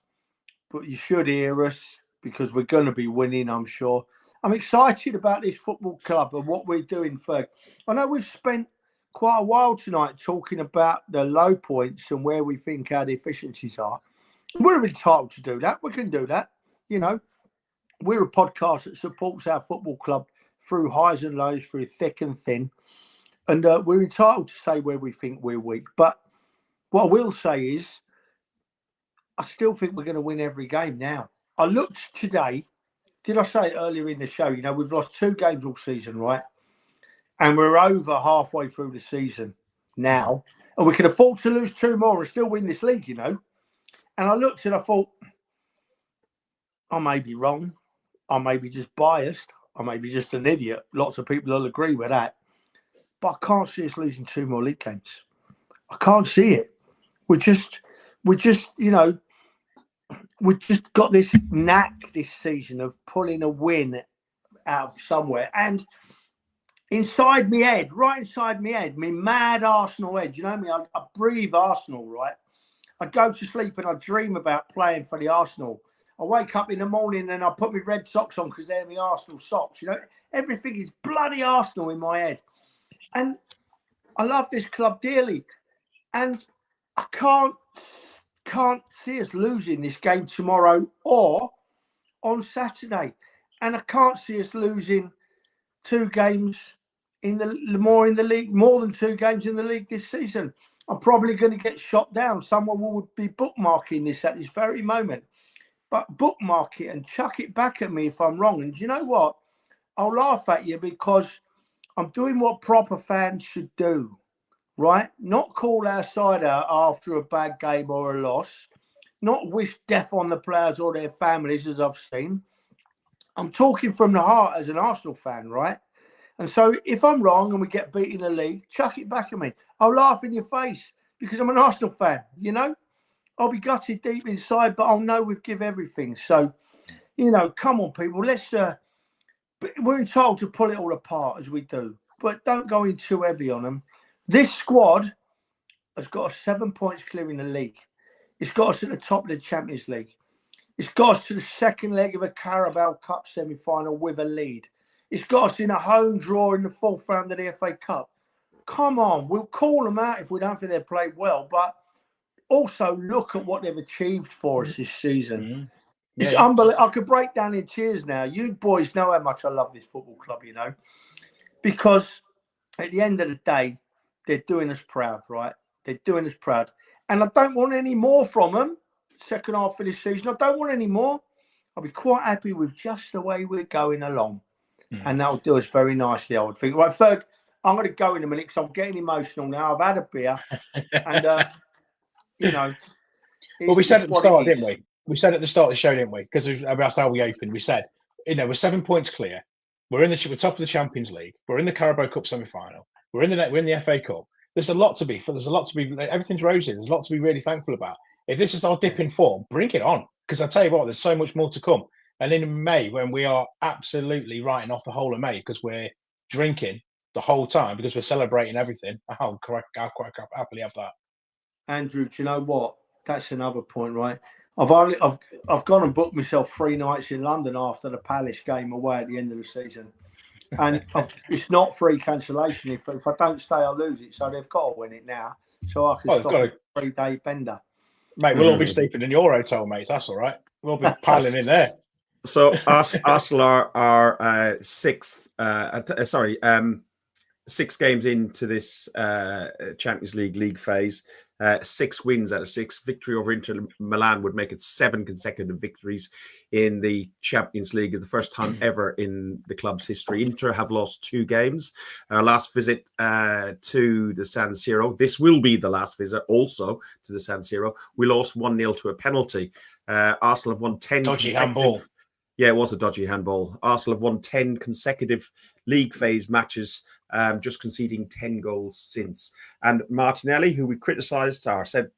but you should hear us because we're going to be winning, I'm sure. I'm excited about this football club and what we're doing, Ferg. I know we've spent quite a while tonight talking about the low points and where we think our deficiencies are. We're entitled to do that. We can do that. We're a podcast that supports our football club through highs and lows, through thick and thin. And we're entitled to say where we think we're weak. But what I will say is I still think we're going to win every game now. I looked today. Did I say it earlier in the show? We've lost 2 games all season, right? And we're over halfway through the season now. And we can afford to lose 2 more and still win this league, And I looked and I thought, I may be wrong. I may be just biased. I may be just an idiot. Lots of people will agree with that. But I can't see us losing 2 more league games. I can't see it. We're just got this knack this season of pulling a win out of somewhere. And inside me head, right inside me head, me mad Arsenal head. You know me, I breathe Arsenal, right? I go to sleep and I dream about playing for the Arsenal. I wake up in the morning and I put my red socks on because they're my Arsenal socks. Everything is bloody Arsenal in my head. And I love this club dearly. And I can't see us losing this game tomorrow or on Saturday. And I can't see us losing 2 games more in the league, more than 2 games in the league this season. I'm probably going to get shot down. Someone will be bookmarking this at this very moment. But bookmark it and chuck it back at me if I'm wrong. And do you know what? I'll laugh at you because I'm doing what proper fans should do, right? Not call our side out after a bad game or a loss. Not wish death on the players or their families, as I've seen. I'm talking from the heart as an Arsenal fan, right? And so if I'm wrong and we get beat in the league, chuck it back at me. I'll laugh in your face because I'm an Arsenal fan, you know? I'll be gutted deep inside, but I'll know we've give everything. So, you know, come on, people. Let's. We're entitled to pull it all apart as we do, but don't go in too heavy on them. This squad has got us 7 points clear in the league. It's got us at the top of the Champions League. It's got us to the second leg of a Carabao Cup semi-final with a lead. It's got us in a home draw in the fourth round of the FA Cup. Come on, we'll call them out if we don't think they've played well, but also look at what they've achieved for us this season. Mm-hmm. It's unbelievable. I could break down in tears now. You boys know how much I love this football club, you know, because at the end of the day, they're doing us proud, right? They're doing us proud. And I don't want any more from them. Second half of this season, I don't want any more. I'll be quite happy with just the way we're going along. And that'll do us very nicely, I would think. Right, Ferg, I'm going to go in a minute because I'm getting emotional now. I've had a beer. And, you know. Well, we said at the start, didn't we? We said at the start of the show, didn't we? Because that's how we opened. We said, you know, we're 7 points clear. We're top of the Champions League. We're in the Carabao Cup semi-final. We're in the FA Cup. There's a lot to be. Everything's rosy. There's a lot to be really thankful about. If this is our dip in form, bring it on. Because I tell you what, there's so much more to come. And in May, when we are absolutely writing off the whole of May because we're drinking the whole time because we're celebrating everything, I'll quite happily have that. Andrew, do you know what? That's another point, right? I've gone and booked myself 3 nights in London after the Palace game away at the end of the season, and it's not free cancellation. If I don't stay, I lose it. So they've got to win it now, so I can stop a 3-day bender. Mate, we'll all be sleeping in your hotel, mate. That's all right. We'll be piling in there. So Arsenal are 6 games into this Champions League phase. 6 wins out of 6. Victory over Inter Milan would make it 7 consecutive victories in the Champions League. Is the first time ever in the club's history. Inter have lost 2 games. Our last visit to the San Siro. This will be the last visit also to the San Siro. We lost 1-0 to a penalty. Arsenal have won 10 dodgy consecutive... handball. Yeah, it was a dodgy handball. Arsenal have won 10 consecutive league phase matches, just conceding 10 goals since. And Martinelli, who we criticised, said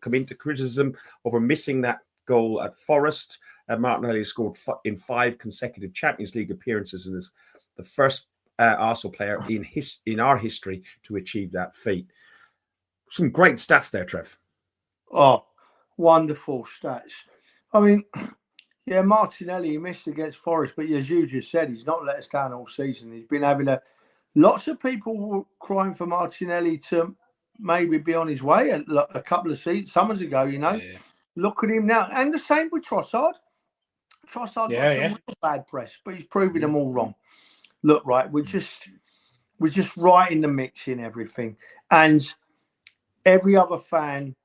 come into criticism over missing that goal at Forest. Martinelli scored in 5 consecutive Champions League appearances and is the first Arsenal player in our history to achieve that feat. Some great stats there, Trev. Oh, wonderful stats. I mean... Yeah, Martinelli, he missed against Forest, but as you just said, he's not let us down all season. He's been having lots of people were crying for Martinelli to maybe be on his way a couple of summers ago, you know. Yeah. Look at him now. And the same with Trossard. Trossard got some real bad press, but he's proving them all wrong. Look, right, we're just right in the mix in everything. And every other fan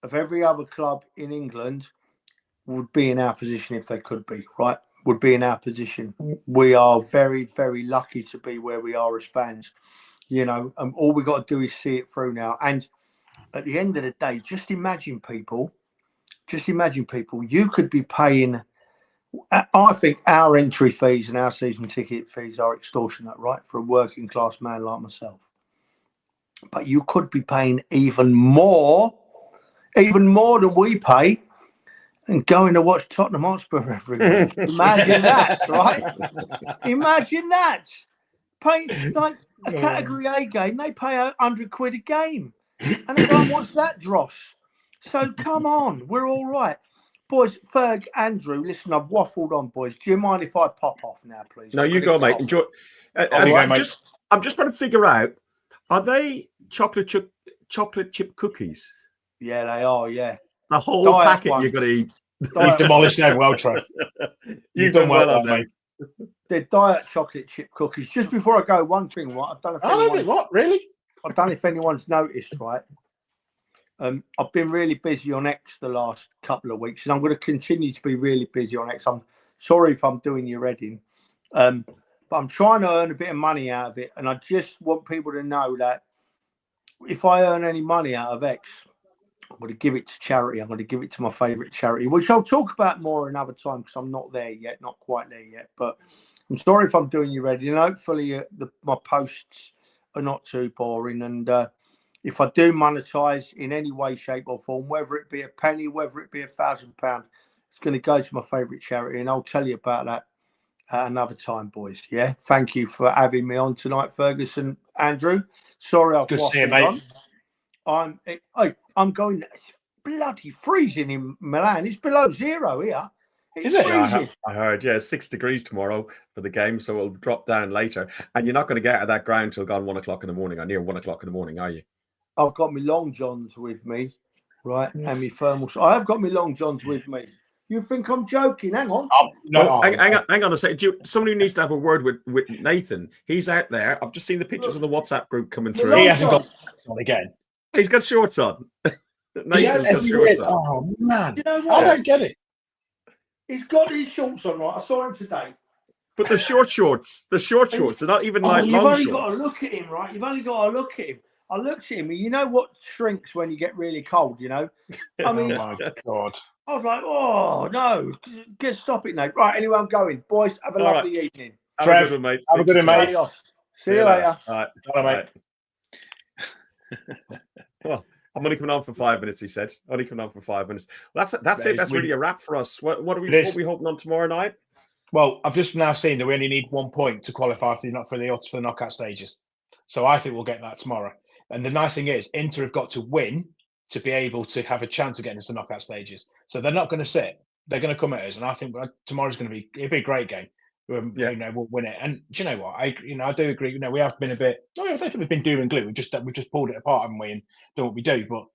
of every other club in England would be in our position if they could be, right? Would be in our position. We are very, very lucky to be where we are as fans, you know, and all we got to do is see it through now. And at the end of the day, just imagine people, you could be paying, I think our entry fees and our season ticket fees are extortionate, right? For a working class man like myself. But you could be paying even more than we pay, and going to watch Tottenham Hotspur every week. Imagine that, right? Imagine that. Pay like a Category A game, they pay £100 a game. And they go and watch that dross. So come on, we're all right. Boys, Ferg, Andrew, listen, I've waffled on, boys. Do you mind if I pop off now, please? No, you go, mate. Enjoy. I'm just trying to figure out, are they chocolate chip cookies? Yeah, they are, yeah. The whole packet you've got to eat. You've demolished them well, Trev. You've done well on mate. They're diet chocolate chip cookies. Just before I go, one thing, right? I don't know if what? Really? I don't know if anyone's noticed, right? I've been really busy on X the last couple of weeks, and I'm going to continue to be really busy on X. I'm sorry if I'm doing your heading, but I'm trying to earn a bit of money out of it, and I just want people to know that if I earn any money out of X, I'm going to give it to charity. I'm going to give it to my favourite charity, which I'll talk about more another time because I'm not there yet, not quite there yet. But I'm sorry if I'm doing you ready, and hopefully my posts are not too boring. And if I do monetize in any way, shape, or form, whether it be a penny, whether it be £1,000, it's going to go to my favourite charity, and I'll tell you about that at another time, boys. Yeah, thank you for having me on tonight, Fergus and Andrew. Sorry, I've good to see you, mate. I'm going. It's bloody freezing in Milan. It's below zero here. Is it? Yeah, I heard. Yeah, 6 degrees tomorrow for the game, so it'll drop down later. And you're not going to get out of that ground till gone 1 o'clock in the morning, or near 1 o'clock in the morning, are you? I've got my long johns with me, right, and my thermals. I have got my long johns with me. You think I'm joking? Hang on. Hang on a second. Somebody needs to have a word with Nathan. He's out there. I've just seen the pictures of the WhatsApp group coming through. He hasn't got shorts on again. He's got shorts on. Nathan's got shorts on. Oh man, you know what? I don't get it. He's got his shorts on, right? I saw him today. But the short shorts, they're not even like you've long only shorts. got to look at him, right? You've only got to look at him. I looked at him, and you know what shrinks when you get really cold, you know? I mean, oh my God. I was like, oh, no. Stop it, Nate. Right, anyway, I'm going. Boys, have a lovely evening. Have a good one, mate. Have a good one, mate. See you later. All right. Well, I'm only coming on for 5 minutes, he said. Only coming on for 5 minutes. Well, that's it. That's really a wrap for us. What are we hoping on tomorrow night? Well, I've just now seen that we only need 1 point to qualify for the knockout stages. So I think we'll get that tomorrow. And the nice thing is, Inter have got to win to be able to have a chance of getting into the knockout stages. So they're not going to sit. They're going to come at us. And I think tomorrow's going to be a great game. We'll win it. And do you know what? I do agree. We have been a bit. I don't think we've been doom and gloom. We've just pulled it apart, haven't we, and done what we do. But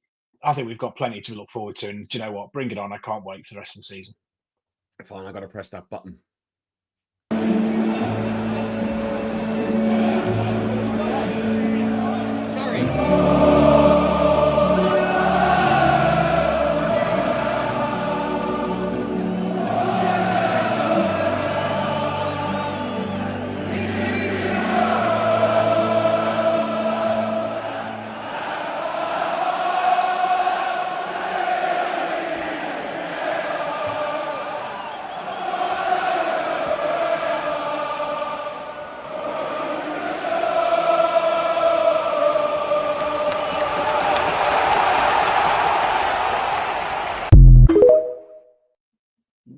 I think we've got plenty to look forward to. And do you know what? Bring it on. I can't wait for the rest of the season. Fine, I got to press that button.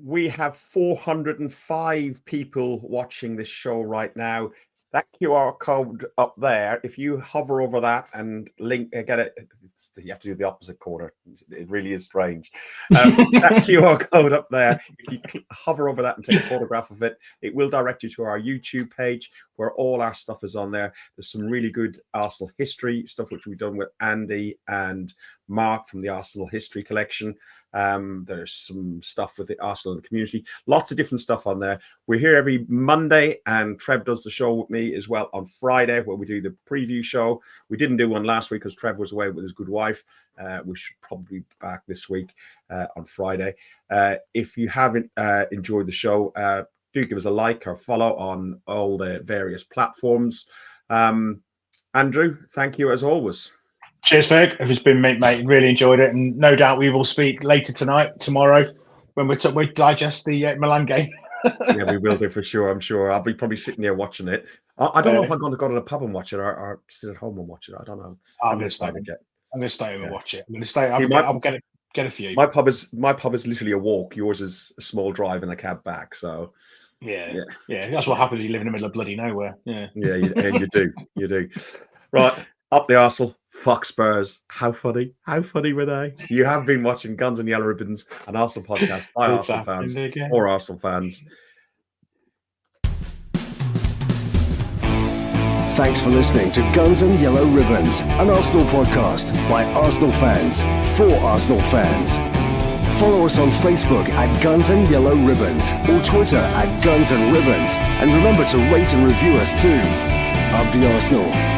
We have 405 people watching this show right now. That QR code up there, if you hover over that and get it, you have to do the opposite corner. It really is strange. That QR code up there, if you hover over that and take a photograph of it, it will direct you to our YouTube page where all our stuff is on there. There's some really good Arsenal history stuff, which we've done with Andy and Mark from the Arsenal History Collection. There's some stuff with the Arsenal and the community. Lots of different stuff on there. We're here every Monday, and Trev does the show with me as well on Friday, where we do the preview show. We didn't do one last week because Trev was away with his good wife. We should probably be back this week on Friday. If you haven't enjoyed the show, do give us a like or follow on all the various platforms. Andrew, thank you as always. Cheers, Ferg. It's been mate. Really enjoyed it, and no doubt we will speak later tomorrow, when we digest the Milan game. Yeah, we will do for sure. I'm sure I'll be probably sitting there watching it. I don't know if I'm going to go to the pub and watch it or sit at home and watch it. I don't know. I'm going to stay home and watch it. I'm going to stay. I'll get a few. My pub is literally a walk. Yours is a small drive and a cab back. So yeah. That's what happens when you live in the middle of bloody nowhere. Yeah. You do. Right, up the Arsenal. Fuck Spurs. How funny were they? You have been watching Guns and Yellow Ribbons, an Arsenal podcast by Arsenal fans for Arsenal fans. Thanks for listening to Guns and Yellow Ribbons, an Arsenal podcast by Arsenal fans for Arsenal fans. Follow us on Facebook at Guns and Yellow Ribbons or Twitter at Guns and Ribbons. And remember to rate and review us too. Up the Arsenal.